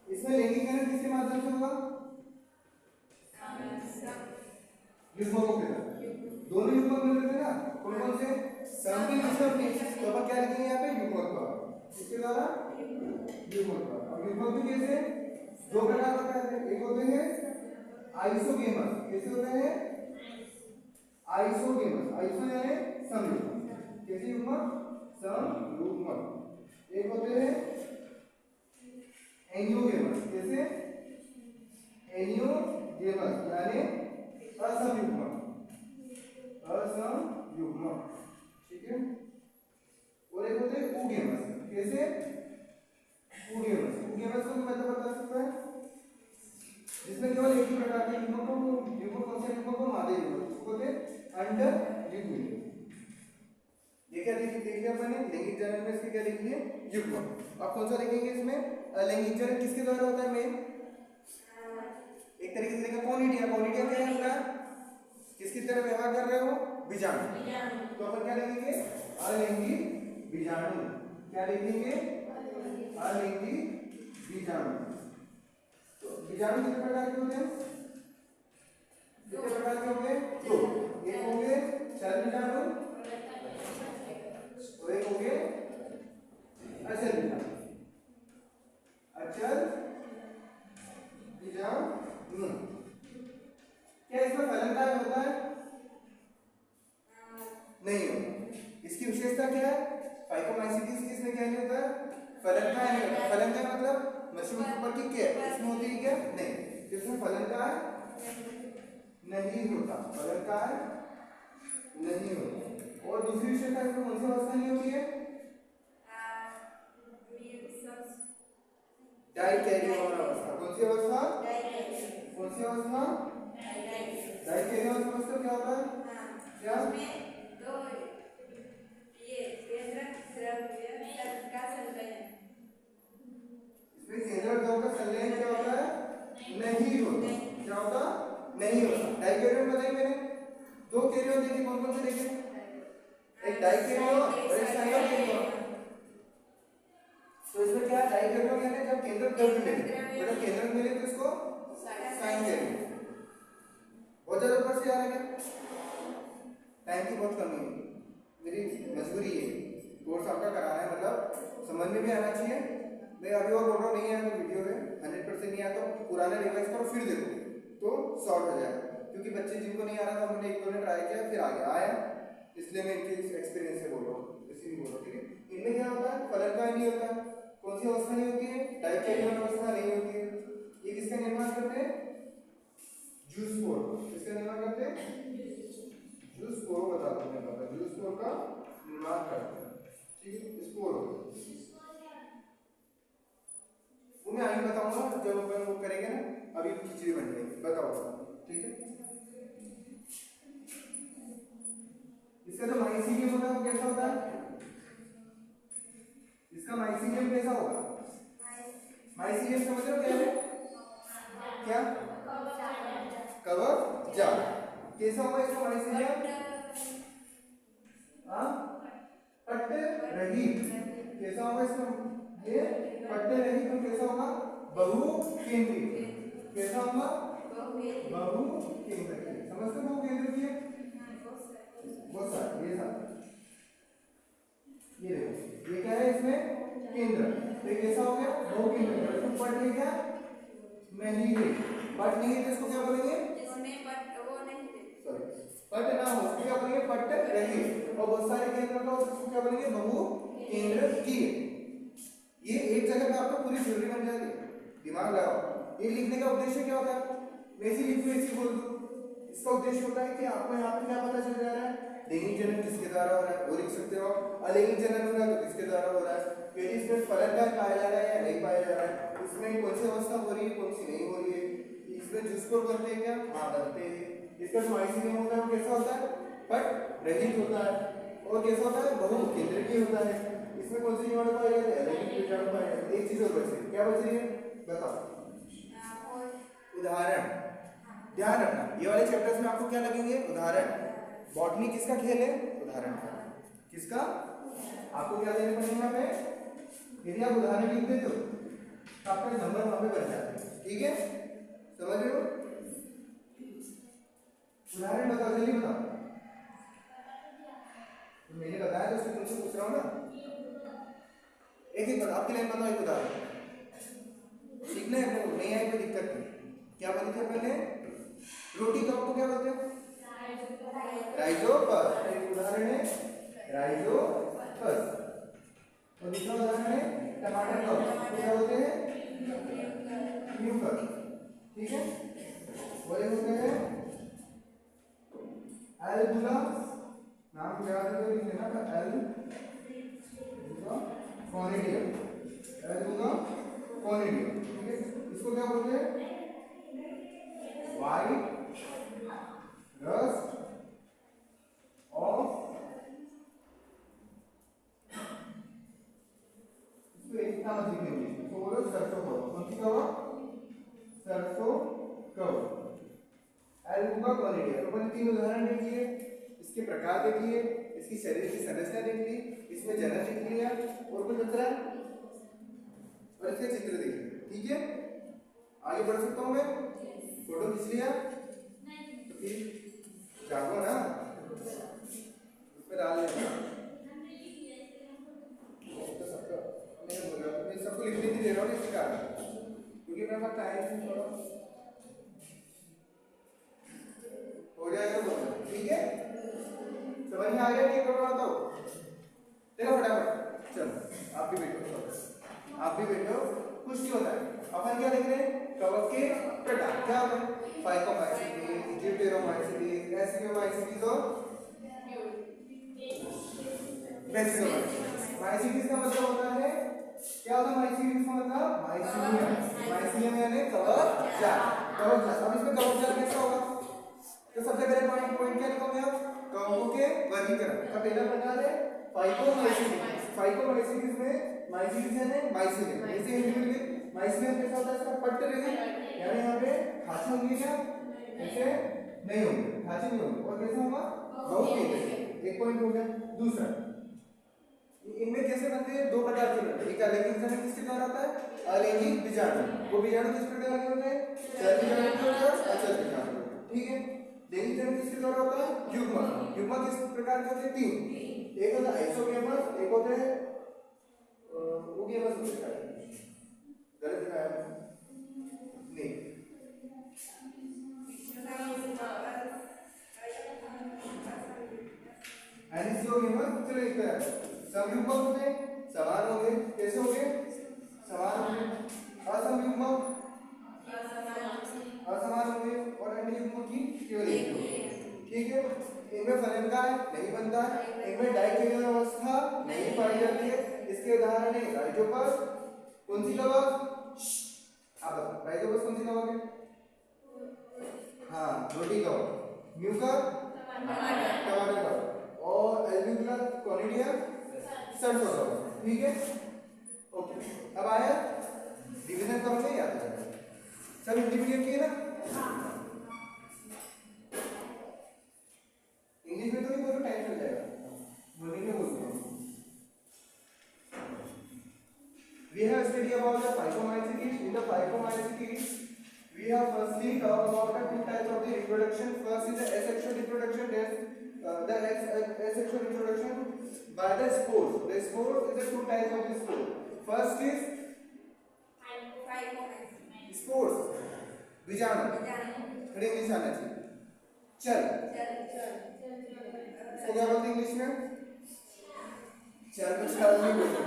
इसमें लैंगिक जनन किसके माध्यम से होगा? युग्मकों के द्वारा। दोनों युग्मक मिल रहे थे ना, कौन कौन से? सम भी विषम भी। तो अपन क्या लिखेंगे यहाँ पे? युग्मक द्वारा। इसके द्वारा युग्मक द्वारा। अब युग्मक भी कैसे? दो प्रकार होते हैं। एक होते हैं आइसोगेमस। कैसे होते हैं? आइसोगेमस। आइसो यानी समयुग्मक। कैसे युग्मक? समयुग्मक। एक होते हैं एनियोगेमस। कैसे? एनियोगेमस यानी असमयुग्मक। असमयुग्मक, ठीक है। और एक होते हैं उगेमस। कैसे? उगेमस। उगेमस को मतलब बता सकता है जिसमें केवल एक ही प्रकार के युग्मकों को, युग्मक कौन से युग्मक को? मादा युग्मक। उसको बोलते हैं अंडर युग्मित। ये क्या देखिए अपने लैंगिक जनन में इसके क्या लिखिए? युग्मक। अब कौन सा लिखेंगे इसमें? लैंगिक जनन किसके द्वारा होता है? मेन एक तरीके से देखा कोनिडिया। कोनिडिया क्या है अपना? किसकी तरह व्यवहार कर रहे हो? बीजाणु। तो अपन क्या लिखेंगे? अलैंगिक बीजाणु। क्या लिखेंगे? अलैंगिक बीजाणु। तो बीजाणु कितने प्रकार के होते हैं? कितने प्रकार के होंगे? दो। एक होंगे चल बीजाणु और एक होंगे अचल बीजाणु। अचल बीजाणु। क्या इसमें फलन काय होता है? नहीं होता। इसकी विशेषता क्या है? फाइकोमाइसीट्स किसमें क्या नहीं होता है? फलन काय नहीं होता। फलन काय मतलब मशरूम के ऊपर की क्या? इसमें होती है क्या? नहीं। इसमें फलन काय नहीं होता। फलन काय नहीं होता। और दूसरी विशेषता इसमें कौन सी अवस्था नहीं होती है? डाइकैरियोन अवस्था। कौन सी अवस्था? कौन सी अवस्था? डाइकैरियोन अवस्था। क्या होता है? क्या? इसमें केंद्रक द्रव का संलयन क्या होता है? नहीं होता। क्या होता? नहीं होता। डाइकैरियोन बताइए मैंने दो कैरियोन देखे, कौन कौन से देखे? एक डाइकैरियोन और एक साइनोकैरियोन। तो इसमें क्या डाइकैरियोन यानी जब केंद्रक द्रव्य मिले, तो जब केंद्रक मिले तो इसको साइन बहुत कमी है, मेरी मजबूरी है, कोर्स आपका कराना है, मतलब समझ में भी आना चाहिए। मैं अभी और बोल रहा हूँ, नहीं आया तो वीडियो में 100% नहीं आया तो पुराना रिवाइज करो फिर देखो तो सॉल्व हो जाएगा, क्योंकि बच्चे जिनको नहीं आ रहा था उन्होंने एक दो ने ट्राई किया फिर आ गया आया, इसलिए मैं इनके एक्सपीरियंस से बोल रहा हूँ, इसीलिए बोल रहा हूँ। ठीक है, इनमें क्या होता है, फलन का नहीं होता, कौन सी अवस्था नहीं होती है, डाइकेरियन अवस्था नहीं होती है। ये किसका निर्माण करते हैं, जूस्पोर, किसका निर्माण करते हैं, जूस्पोर, बता दो मैं पता, जूस्पोर का निर्माण करते हैं। ठीक है, स्पोर वो मैं आगे बताऊंगा जब अपन वो करेंगे ना, अभी खिचड़ी बन जाएगी, बताओ। ठीक है, इसका जो माइसीलियम होता है वो कैसा होता है, इसका माइसीलियम कैसा होगा, माइसीलियम समझ रहे हो क्या है, क्या कवक जाल, कैसा होगा इसका माइसीलियम, पट्ट रहित, कैसा होगा इसका, ये पट्ट रहित तो कैसा होगा, बहु केंद्रीय, कैसा होगा, बहु केंद्रीय, समझते हो बहु केंद्रीय, बहुत सारे, ये सारे, ये देखो ये क्या है इसमें केंद्र, तो ये कैसा हो गया, बहु केंद्रीय, इसको पट्ट है क्या, नहीं है, पट्ट नहीं है तो इसको क्या बोलेंगे, जिसमें पट्ट वो नहीं है, सॉरी पट्ट ना हो उसको क्या बोलेंगे, पट्ट रहित, और बहुत सारे केंद्र का उसको क्या बोलेंगे, बहु केंद्र की। ये एक जगह पे आपको पूरी थ्योरी बन जाएगी, दिमाग लगाओ। ये लिखने का उद्देश्य क्या होता है, मैं ऐसी लिखूं ऐसी बोल दूं, इसका उद्देश्य होता है कि आपको यहाँ पे क्या पता चल जा रहा है, लैंगिक जनन किसके द्वारा हो रहा है, वो लिख सकते हो, अलैंगिक जनन हो रहा है तो किसके द्वारा हो रहा है, फिर इसमें फलन का पाया जा रहा है या नहीं पाया जा रहा है, इसमें कौन सी अवस्था हो रही है कौन सी नहीं हो रही है, इसमें जूस्पोर बनते हैं क्या, हाँ बनते हैं, इसका जो माइसीलियम होता है वो कैसा होता है, पट्ट रहित होता है, और कैसा होता है, बहु केंद्रीय होता है, इसमें कौन सी जीवाणु पाए जाते हैं, अलैंगिक बीजाणु पाए जाते हैं। एक चीज और बच रही है, क्या बच रही है बताओ, उदाहरण, ध्यान रखना ये वाले चैप्टर्स में आपको क्या लगेंगे, उदाहरण, बॉटनी किसका खेल है, उदाहरण का, किसका, आपको क्या देने पड़ेंगे यहाँ पे, यदि आप उदाहरण लिख देते हो तो आपका नंबर वहां पे बन जाता है। ठीक है, समझ रहे हो, उदाहरण बताओ जल्दी बताओ, तो मैंने बताया तो उससे तुमसे पूछ रहा हूँ ना, एक एक बताओ, आपकी लाइन बताओ, एक उदाहरण सीखना है, तो नहीं आए कोई दिक्कत नहीं। क्या बोलते हैं पहले, रोटी कप को क्या बोलते हैं, राइजोपस, एक उदाहरण है राइजोपस, और दूसरा उदाहरण है टमाटर कप, क्या बोलते हैं, म्यूकस। ठीक है, और एक होते हैं एल्बुला, नाम याद करके लिख लेना था, एल्बुला कॉनिडियम, एल्बुला कॉनिडियम। ठीक है, इसको क्या बोलते हैं, वाइट रस्ट ऑफ, इसको एक नाम लिखेंगे, इसको बोलो सरसों कवर, कौन सी कवर, सरसों कवर, एल्बुला कॉनिडियम। तो अपन तीन उदाहरण देख लिए, इसके प्रकार देख लिए, इसकी शरीर की संरचना देख ली, इसमें जनन देख लिया, और कुछ बच रहा है, और इसके चित्र देख लिए। ठीक है, आगे बढ़ सकता हूँ मैं, फोटो खींच लिया तो फिर जागो ना, उसमें डाल लेना, तो सबको नहीं बोल रहा, मैं सबको लिखने नहीं दे रहा हूँ इसके कारण, क्योंकि मेरे पास टाइम थोड़ा हो जाएगा बोलना। ठीक है, समझ में आ गया, ठीक करवा दो, देखो फटाफट, चलो आप भी बैठो, आप भी बैठो, कुछ नहीं होता है। अपन क्या देख रहे हैं, कवक के प्रकार क्या होते हैं, फाइकोमाइसीटीज, ड्यूटेरोमाइसीटीज, एसिडोमाइसीटीज और बेसिलोमाइसीटीज। माइसीटीज का मतलब होता है, क्या होता है माइसीटीज का मतलब, माइसीलियम, माइसीलियम यानी कवक जाल, कवक जाल। अब इसमें कवक जाल कैसा होगा, तो सबसे पहले पॉइंट क्या लिखोगे आप, कवकों के वर्गीकरण का पहला प्रकार है फाइकोमाइसीटीज। फाइकोमाइसीटीज में माइसीटीज है माइसीलियम, ऐसे ही मिल गए, माइसीलियम कैसा होता है, इसका पट्ट रहित, यानी यहाँ पे खांचे होंगे क्या, ऐसे नहीं होंगे, खांचे नहीं होंगे, और कैसा होगा, बहु केंद्रीय, एक पॉइंट हो गया। दूसरा, इनमें कैसे बनते हैं, दो प्रकार के बनते हैं, एक अलैंगिक जनन किसके द्वारा होता है, अलैंगिक बीजाणु, वो बीजाणु किस प्रकार के होते हैं, चल बीजाणु और अचल बीजाणु। ठीक है, लेखी जनन किसके द्वारा होता है? युग्मक। युग्मक किस प्रकार के होते हैं? 3। एक होता है आइसोगेमस, एक होते हैं ओगेमस होते हैं। गलत दिखाया नहीं, एनिसोगेमस। चलो एक है समयुग्मक होते हैं, समान होंगे। कैसे होंगे? समान होंगे। असमयुग्मक असमान होंगे और अन्य युग्मों की केवल एक होगी। ठीक है, इनमें फलनकाय नहीं बनता है, इनमें डाइकेरियन अवस्था नहीं पाई जाती है। इसके उदाहरण है राइजोपस। कौन सी कवक? आप बताओ, राइजोपस कौन सी कवक है? हाँ, रोटी कवक। म्यूकर टमाटर कवक और एल्ब्यूकुलर कॉनिडियम सरसों कवक। ठीक है, ओके। अब आया डिवीजन करोगे याद रखना। सब इंडिविजुअल किए ना? इंग्लिश में तो नहीं बोलो, टाइम चल जाएगा, बोलने में बोलूंगा। We have studied about the phycomycetes. In the phycomycetes, we have firstly talked about the two types of the reproduction. First is the asexual reproduction. The asexual reproduction by the spores. The spore is the two types of the spore. First is spores, बीजाणु। खड़े English आना चाहिए। चल इसको क्या बोलते हैं English में? चल तो चल नहीं बोलते।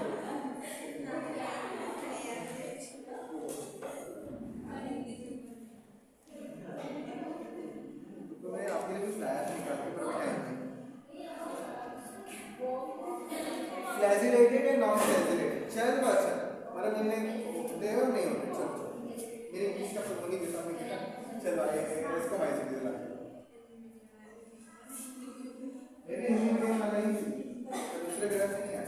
तो मैं आपके लिए कुछ लाया था निकाल के, पर टाइम नहीं। Flagellated and non flagellated. चल तो अच्छा, मतलब इनमें दे और नहीं होते। चलो मेरे इंग्लिश का फॉर्मूला देता हूं क्या? चलो आइए इसको मैच दिला। मेरे हिंदी में वाला ही दूसरे ग्राफ से नहीं आया,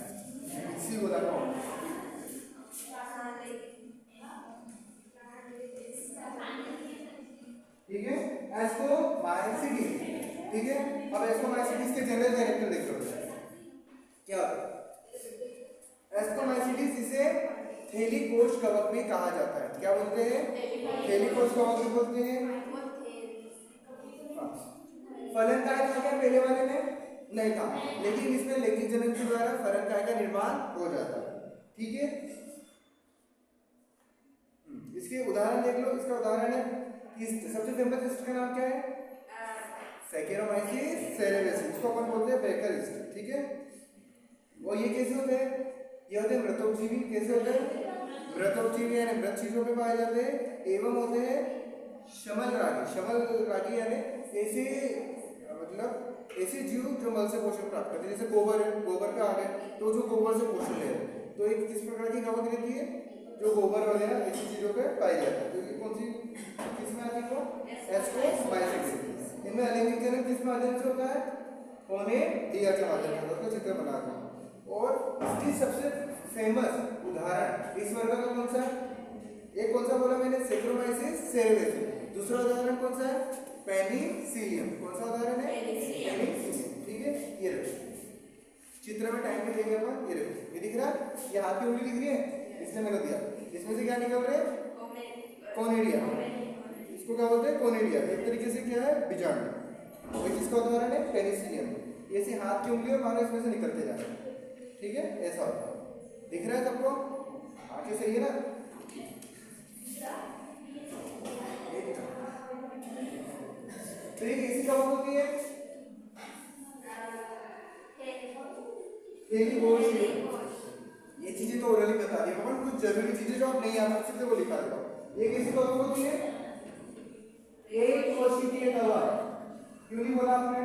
इसी बोला था। ठीक है, एस्कोमाइसीटीज। ठीक है, अब एस्कोमाइसीटीज के जनरल कैरेक्टर देखो क्या होता है। एस्कोमाइसीटीज इसे थैलीकोष कवक भी कहा जाता है। क्या बोलते हैं? थैलीकोष कवक भी बोलते हैं। फलनकाय था क्या पहले वाले में? नहीं था, लेकिन इसमें लेखी जनन के द्वारा फलनकाय का निर्माण हो जाता है। ठीक है, इसके उदाहरण देख लो। इसका उदाहरण है सबसे फेमस ईस्ट का नाम क्या है? सैकेरोमाइसिस सेरेबेसिस, इसको अपन बोलते हैं बेकर ईस्ट। ठीक है, और ये कैसे होते हैं? ये होते हैं मृतोपजीवी। कैसे होते हैं? मृतोपजीवी यानी मृत चीजों पे पाए जाते हैं, एवं होते हैं शमलरागी। शमलरागी यानी ऐसे मतलब ऐसे जीव जो मल से पोषण प्राप्त करते हैं। जैसे गोबर है, गोबर का आग है तो जो गोबर से पोषण ले रहे हैं, तो एक किस प्रकार की कवक रहती है? जो गोबर वगैरह ऐसी चीजों पे पाई जाती है। तो ये कौन सी किसमें आती है? वो एस्कोमाइसीटीज। इनमें अलैंगिक जनन किस माध्यम से होता है? कोनिडिया के माध्यम से। उसका चित्र बना दो। और इसकी सबसे फेमस उदाहरण इस वर्ग का कौन सा है? एक कौन सा बोला मैंने? सैकेरोमाइसिस सेरेबेसिस। दूसरा उदाहरण कौन सा है? पेनिसिलियम। कौन सा उदाहरण है? पेनिसिलियम। ठीक है, ये रखो चित्र में, टाइम पे देंगे अपन। ये रखो, ये दिख रहा है? ये हाथ की उंगली दिख रही है, इसने मैंने दिया। इसमें से क्या निकल रहे हैं? कोनिडिया। इसको क्या बोलते हैं? कोनिडिया। एक तरीके से क्या है? बीजाणु। और किसका उदाहरण है? पेनिसिलियम। ये ऐसे हाथ की उंगली और मानो इसमें से निकलते जा रहे हैं। ठीक है, ऐसा होता है। दिख रहा है सबको? आगे सही है ना? तो ये कैसी कवक होती है? ये चीजें तो ओरली बता दी अपन, कुछ जरूरी चीजें जो आप नहीं याद रख सकते वो लिखा देगा। ये कैसी कवक होती है? एक कोशिकीय कवक। क्यों नहीं बोला आपने?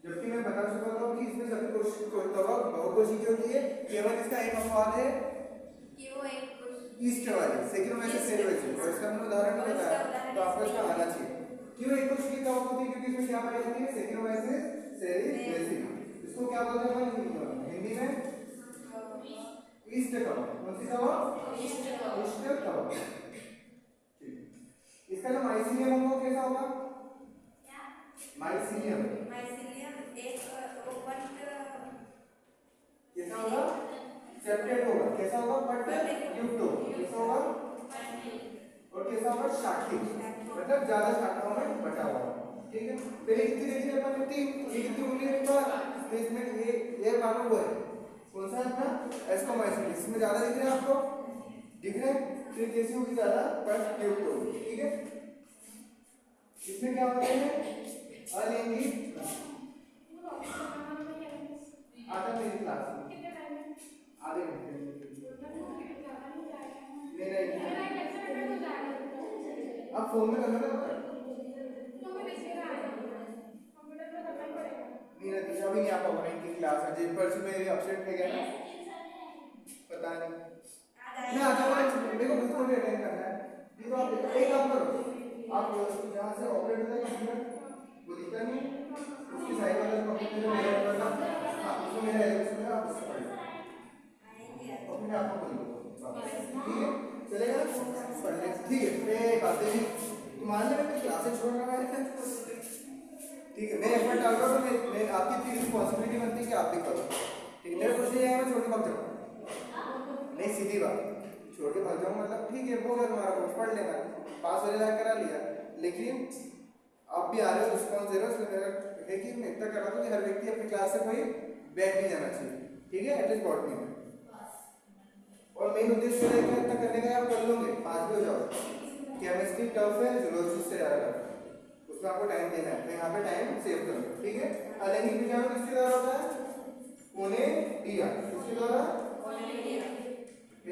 जबकि मैं बता चुका था कि इसमें सभी कवक बहुकोशिकीय होती है। केवल इसका एक अपवाद है कि वो एक ईस्ट वाली सैकेरोमाइसिस सेरेबेसिस। और इसका हमने उदाहरण बताया, तो आपको इसका आना चाहिए। क्यों एक कोशिकीय कवक होती है? क्योंकि इसमें क्या पाई जाती है? सैकेरोमाइसिस सेरेबेसिस। इसको क्या बोलते हैं हिंदी में? ईस्ट कवक। कौन सी कवक? ईस्ट कवक। इसका जो माइसीलियम होगा कैसा होगा? माइसीलियम एक ओपन कैसा होगा? सेप्टेड होगा। कैसा होगा? बट युक्त होगा। कैसा होगा? और कैसा होगा? शाखित, मतलब ज्यादा शाखाओं में बटा हुआ। ठीक है, पहले कितनी देखी है अपन ने 3, ये कितनी होगी एक बार, तो इसमें ये मानो वो है कौन सा अपना एस्कोमाइसिन, इसमें ज्यादा दिख रहा है आपको, दिख रहा है, फिर कैसी होगी ज्यादा पर युक्त होगी, ठीक है। इसमें क्या होते हैं अलैंगिक, आता मेरी क्लास में आधे घंटे नहीं आप फोन में करना ना नहीं अभी नहीं आ पाऊंगा इनकी क्लास है जिन पर से मेरी अपसेट है क्या ना पता नहीं मैं आता हूँ मेरे को बिल्कुल भी अटेंड करना है ये तो आप एक काम करो आप जहाँ से ऑपरेट होता है कंप्यूटर वो दिखता नहीं उसकी साइड वाला कंप्यूटर जो मेरा वाला हाँ उसमें मेरा एड्रेस है आप उससे पढ़िए और फिर आपको बोल दूँगा ठीक है चलेगा पढ़ ले ठीक है मैं बातें नहीं मान ले मैं क्लासेस छोड़ रहा है ठीक है मैं एफर्ट डाल रहा हूँ तो मैं आपकी इतनी रिस्पॉन्सिबिलिटी बनती है कि आप भी करो ठीक है मेरे कुछ नहीं आएगा मैं छोड़ के भाग जाऊँ नहीं सीधी बात छोड़ के भाग जाऊँ मतलब ठीक है वो हमारा कोर्स पढ़ लेना पास हो जाए करा लिया लेकिन आप भी आ रहे हो रिस्पॉन्स दे रहे हो इसलिए मेरा है कि मैं इतना कर रहा हूँ कि हर व्यक्ति अपनी क्लास से कोई बैठ नहीं जाना चाहिए ठीक है एटलीस्ट बॉटनी में और मेन उद्देश्य है कि इतना करने का आप कर लोगे पास भी हो जाओ केमिस्ट्री टफ है जूलॉजी से ज़्यादा टफ उसमें आपको टाइम देना है तो यहाँ पे टाइम सेव करो ठीक है अलैंगिक बीजाणु किसके द्वारा होता है कोनेडिया किसके द्वारा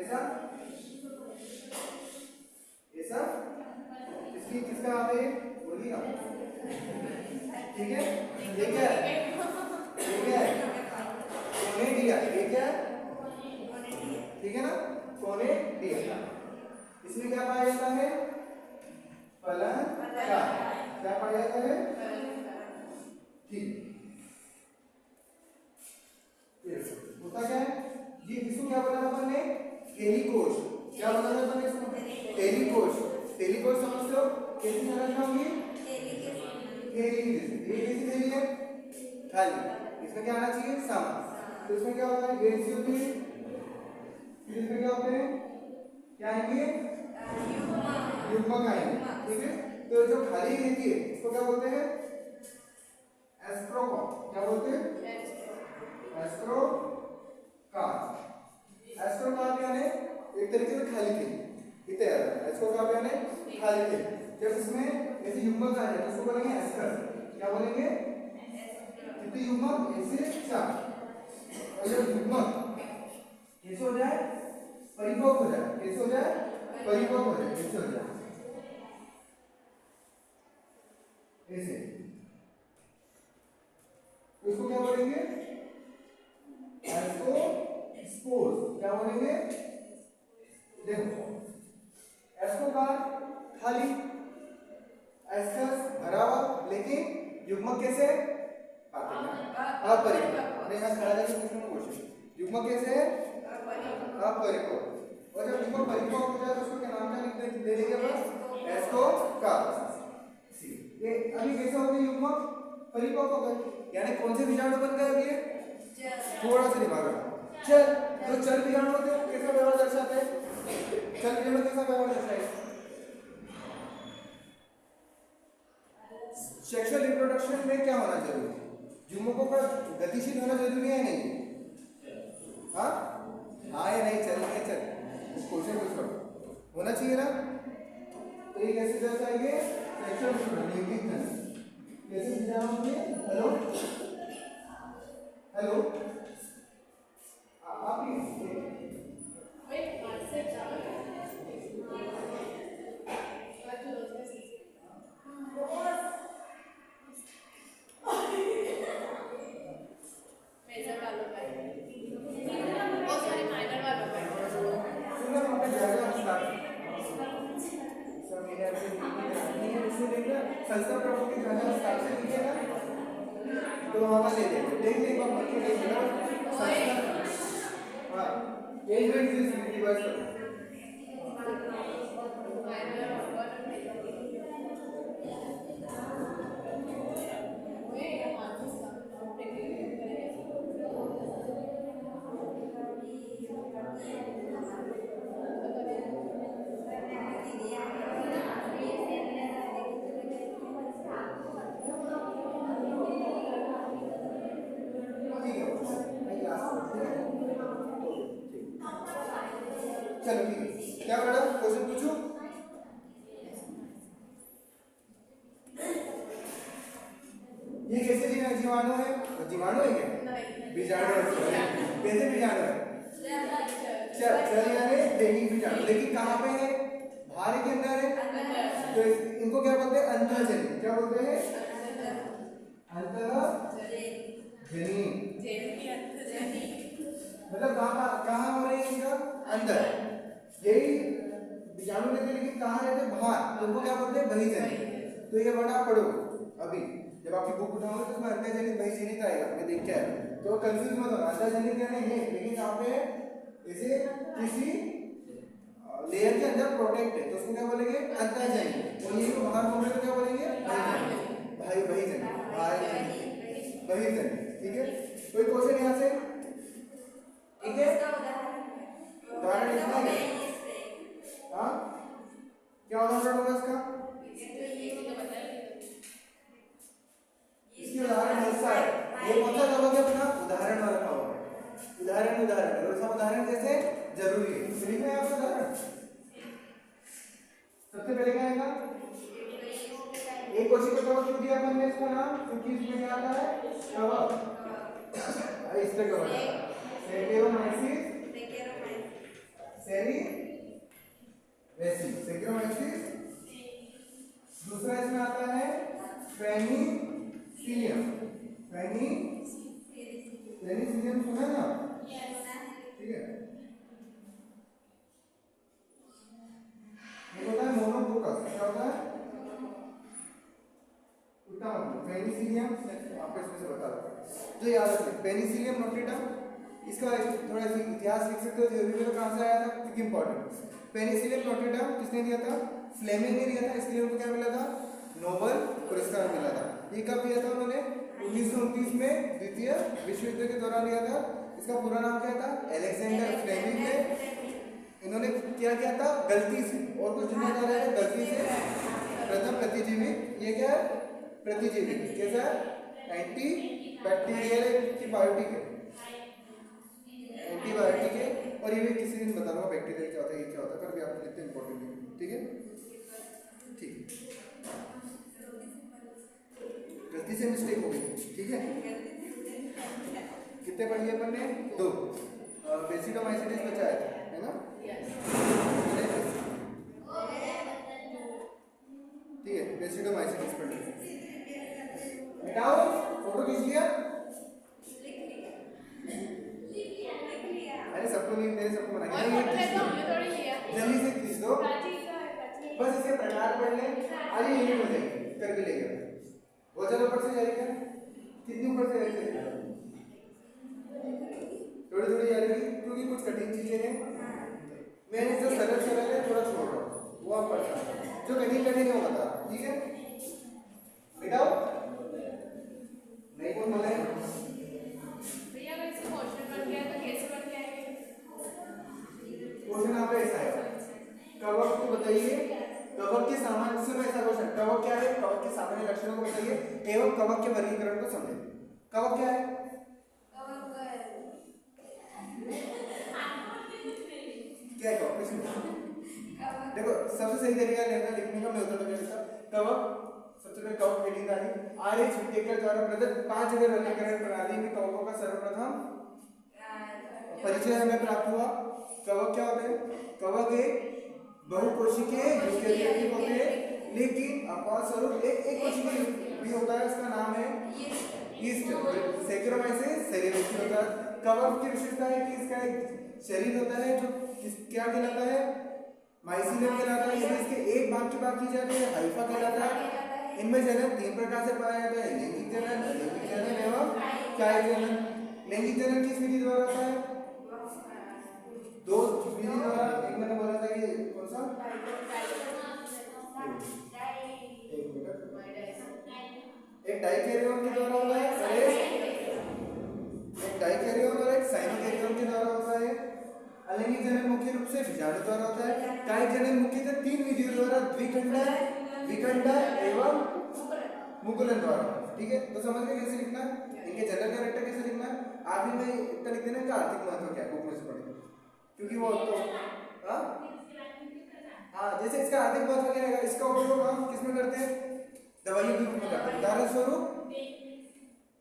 ऐसा ऐसा इसकी किसका हाथ है बोलिए ना ठीक है ये क्या है कोनेडिया ये क्या है ठीक है ना कोनेडिया इसमें क्या पाया जाता है फलन का क्या पाया जाता है ठीक होता क्या है जी इसको क्या बताया अपन ने हेलिकोश क्या बताया अपन ने इसको हेलिकोश हेलिकोश समझते हो कैसी संरचना होगी हेली जैसे ये कैसी हेली है खाली इसमें क्या आना चाहिए सम तो इसमें क्या होता है गेट सी होती है फिर इसमें क्या होते हैं क्या आएंगे युग्मक आएंगे ठीक है तो जो खाली रहती है इसको क्या बोलते हैं एस्ट्रोकॉन क्या बोलते हैं एस्ट्रोकार्प यानी एक तरीके से खाली थी इतने एस्ट्रोकार्प यानी खाली थी जब इसमें ऐसे युग्मक आ जाए तो उसको बोलेंगे एस्टर क्या बोलेंगे कितने युग्मक ऐसे 4 और जब युग्मक कैसे हो जाए परिपक्व हो जाए कैसे हो जाए परिपक्व हो जाए कैसे हो जाए ऐसे इसको क्या बोलेंगे एस्कोस्पोर्स क्या बोलेंगे देखो एस्कोकार्प खाली एस्कस भरा हुआ लेकिन युग्मक कैसे अपरिपक्व नहीं मैं खड़ा करके पूछूंगा क्वेश्चन युग्मक कैसे है अपरिपक्व और जब युग्मक परिपक्व हो जाए तो उसको क्या नाम क्या लिख दे देंगे बस एस्कोकार्प ये अभी कैसा हो गया युग्मक परिपक्व हो गए यानी कौन से बीजाणु बन गए अभी थोड़ा सा दिमाग चल जो चल बीजाणु होते हैं कैसा व्यवहार दर्शाते हैं चल बीजाणु कैसा व्यवहार दर्शाते हैं सेक्सुअल रिप्रोडक्शन में क्या होना जरूरी है युग्मकों का गतिशील होना जरूरी है नहीं हाँ हाँ या नहीं चल क्वेश्चन पूछ लो होना चाहिए ना तो ये कैसे दर्शाएंगे सेक्सुअल रिप्रोडक्शन कैसे बीजाणु हेलो हेलो आप ही संस्था प्रमुख के जहाँ स्टाफ से लीजिएगा तो वहाँ पर ले लेंगे देख लेंगे हम बच्चे देख लेंगे हाँ ये डिवाइस करो जीवाणु है? तो जीवाणु है क्या? बीजाणु है। कैसे बीजाणु है? चल यानी दैहिक बीजाणु, लेकिन कहाँ पे है? भारे के अंदर है। तो इनको क्या बोलते हैं? अंतःजनी। क्या बोलते हैं? अंतःजनी। मतलब कहाँ हो रही है इनका? अंदर। यही बीजाणु रहते, लेकिन कहाँ रहते? बाहर। तो उनको क्या बोलते हैं? बहिर्जनी। तो ये वर्ड आप पढ़ो अभी जब आपकी बुक उठाओगे तो उसमें अंतःजनित बहिर्जनित आएगा, मैं देख के आया, तो कंफ्यूज मत होना। अंतःजनित क्या नहीं है, लेकिन यहाँ पे इसे किसी लेयर के अंदर प्रोटेक्ट है तो उसको क्या बोलेंगे? अंतःजनित। और ये बाहर बोल रहे तो क्या बोलेंगे? बहिर्जनित। ठीक है, कोई क्वेश्चन यहाँ से? ठीक है, उदाहरण लिखना है। हाँ, क्या उदाहरण होगा इसका? इसकी उदाहरण हिस्सा है। ये कौन सा कवक है अपना? उदाहरण वाला कवक है। उदाहरण और सब उदाहरण जैसे जरूरी है। लिखना है आपका उदाहरण। सबसे पहले क्या आएगा? एक कोशिका कवक क्यों दिया अपन ने इसका नाम? क्योंकि इसमें क्या आता है? कवक। इसका कवक है सेकेरोमाइसिस सेकेरोमाइसिस। दूसरा इसमें आता है पेनिसिलियम। पेनिसिलियम सुना है ना? ठीक है, ये होता है मोनोकोकस। क्या होता है? उल्टा मतलब पेनिसिलियम। आपको इसमें से बता दो जो याद रखें, पेनिसिलियम नोटेटा। इसका थोड़ा सा इतिहास लिख सकते हो, थ्योरी में कहां से आया था, क्योंकि इंपॉर्टेंट। पेनिसिलियम नोटेटा किसने दिया था? फ्लेमिंग ने दिया था, इसलिए उनको क्या मिला था? नोबेल पुरस्कार मिला था। ये कब दिया था उन्होंने? 1929 में द्वितीय विश्व युद्ध के दौरान दिया था। इसका पूरा नाम क्या था? अलेक्जेंडर फ्लेमिंग ने। इन्होंने क्या किया था? गलती से, और कुछ नहीं जा रहा है, गलती से प्रथम प्रतिजीवी, ये क्या है? प्रतिजीवी कैसा है? एंटी बैक्टीरियल की बायोटिक है, एंटीबायोटिक है। और ये भी किसी दिन बता दूंगा बैक्टीरिया क्या होता है, ये क्या होता है, पर भी आपको लिखते हैं इंपॉर्टेंट है। ठीक है, ठीक, गलती से मिस्टेक हो गई। ठीक है, कितने पढ़ लिए अपन ने? 2। बेसिडोमाइसिटिस बचा है ना? ठीक है, बेसिडोमाइसिटिस पढ़ लिया। मिटाओ, फोटो खींच लिया? अरे सबको नहीं, मेरे सबको मना किया। जल्दी से खींच दो, बस इसके प्रकार पढ़ लें। आज ये यूनिट हो जाएगी, कर भी लेंगे। बहुत ज़्यादा ऊपर से जाएगा, कितनी ऊपर से जाएगी? थोड़ी जाएगी, क्योंकि कुछ कठिन चीजें हैं। मैंने जो सरल है थोड़ा छोड़ रहा हूँ, वो आप पढ़ सकते हैं। जो कठिन है वो बता। ठीक है, मिटाओ नहीं कौन बोले भैया, वैसे क्वेश्चन बन गया तो कैसे बन जाएगा? क्वेश्चन आपका ऐसा है, कवक को बताइए, कवक के सामान्य से ऐसा क्वेश्चन, कवक क्या है? कवक के सामान्य लक्षणों को बताइए एवं कवक के वर्गीकरण को समझें। कवक क्या है? क्या है कवक? देखो, सबसे सही तरीका लिखने का मैं उधर लिखता। कवक, सबसे पहले कवक हेडिंग डाली। आरएच विटेकर द्वारा प्रदत्त 5 जगह वर्गीकरण प्रणाली में कवकों का सर्वप्रथम परिचय हमें प्राप्त हुआ। कवक क्या होते हैं? कवक एक बहुकोशिकीय यूकेरियोटिक होते हैं, लेकिन अपवाद स्वरूप एक कोशिकीय भी होता है, उसका नाम है ईस्ट। सेकेरोमाइसिस सेरेबेसी होता है। कवक की विशेषता है कि इसका एक शरीर होता है जो क्या कहलाता है? माइसीलियम कहलाता है। यदि इसके एक भाग की बात की जाए तो ये हाइफा कहलाता है। इनमें जनन 3 प्रकार से पाया जाता है, लैंगिक जनन एवं काय जनन। लैंगिक जनन किस विधि द्वारा होता है? 2 विधि द्वारा। एक मैंने बोला था कि कौन सा? एक डाइकैरियोन के द्वारा होता है, एक डाइकैरियोन और एक साइनोकैरियोन के द्वारा होता है। अलैंगिक जनन मुख्य रूप से बीजाणु द्वारा होता है। काय जनन मुख्यतः 3 विधियों द्वारा, द्विखंडन, विखंडन एवं मुकुलन द्वारा। ठीक है, तो समझ गए कैसे लिखना, इनके जनरल कैरेक्टर कैसे लिखना। आखिर में इतना लिख देना इनका आर्थिक महत्व क्या है, बुक में से पढ़ेंगे, क्योंकि वो तो हाँ, जैसे इसका आर्थिक महत्व क्या रहेगा, इसका उपयोग हम किसमें करते हैं? दवाइयों के रूप में करते हैं। उदाहरण स्वरूप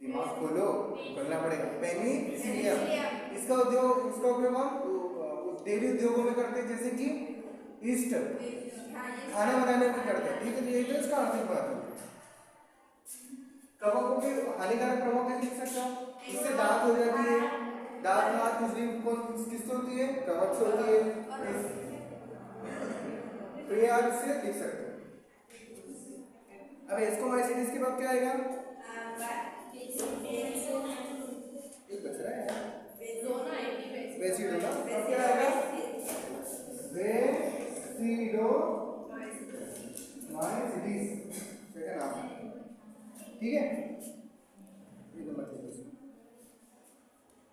दिमाग खोलो, खोलना पड़ेगा। पेनिसिलियम, इसका उपयोग हम डेली उद्योगों में करते हैं, जैसे कि ईस्ट, खाना बनाने में करते हैं, ठीक है। तो यही तो इसका आर्थिक महत्व है। कवकों के हानिकारक प्रभाव कैसे लिख सकता हूँ? इससे दांत हो जाती है, दांत में खुजली किससे होती है? कवक से होती है। तो ये आप इससे लिख सकते हो। अब एस्कोमाइसिटिस के बाद क्या आएगा? एक बच रहा है यार, बेसिडोमा। अब क्या आएगा? बेसिडोमाइसिटिस, इसका नाम है, ठीक है।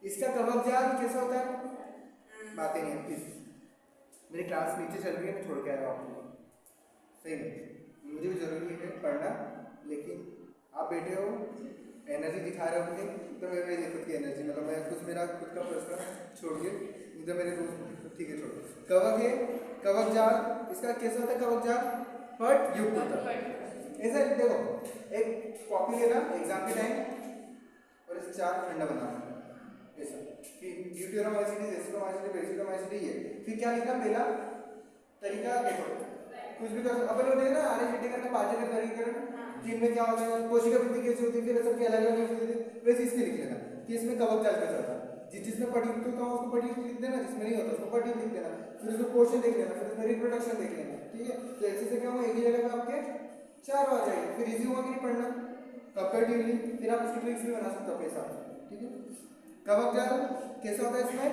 इसका कवकजाल कैसा होता है? बातें नहीं है। मेरी क्लास नीचे चल रही है, मैं छोड़ के आया हूँ आपको, सही में मुझे भी जरूरी है पढ़ना, लेकिन आप बैठे हो, एनर्जी दिखा रहे हो मुझे, तो मैं मेरी खुद की एनर्जी, मतलब मैं कुछ मेरा खुद का प्रश्न छोड़ के मुझे मेरे दोस्त, ठीक है छोड़ो। कवक है, कवकजाल, इसका कैसा होता है कवकजाल? पट युक्त होता है। ऐसा देखो, एक कॉपी लेना एग्जाम के टाइम और इसे 4 खंड बनाना, ऐसा कि ड्यूटेरोमाइसिटिस, एस्कोमाइसिटिस, बेसिडोमाइसिटिस है। फिर क्या लिखना? पहला तरीका देखो, कुछ भी कर अपन लोग ना आने छिट्टी करके पाचे का तरीका जिनमें क्या होता है, कोशिका वृद्धि कैसे होती है, फिर सबके अलग अलग होते हैं, वैसे इसके लिख लेना कि इसमें कवकजाल कैसा होता है। जिसमें पटयुक्त होता है उसको पटयुक्त लिख देना, जिसमें नहीं होता उसको पटयुक्त लिख देना, फिर उसको पोषण देख लेना, फिर उसमें रिप्रोडक्शन देख लेना, ठीक है। तो ऐसे से क्या होगा, एक ही जगह पे आपके 4 आ जाएंगे, फिर इजी होगा कि नहीं पढ़ना कंपैरेटिवली, फिर आप उसकी ट्रिक्स भी बना सकते हो अपने हिसाब से, ठीक है। कवकजाल कैसा होता है? इसमें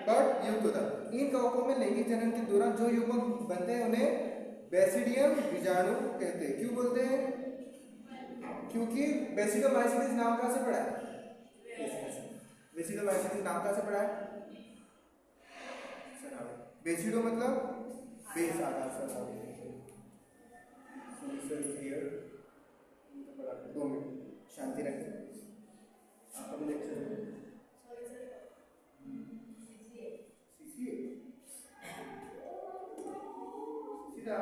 बट युक्त होता है। इन कवकों में लैंगिक जनन के दौरान जो युग्मक बनते हैं उन्हें बेसिडियम बीजाणु कहते हैं। क्यों बोलते हैं? क्योंकि बेसिडोमाइसिटिस नाम कहाँ से पड़ा है? बेसिडोमाइसिटिस नाम कहाँ से पड़ा है? बेसिडो मतलब बेस, आधार सर। 2 मिनट शांति रखें, आपका भी लेक्चर सीखिए सीधा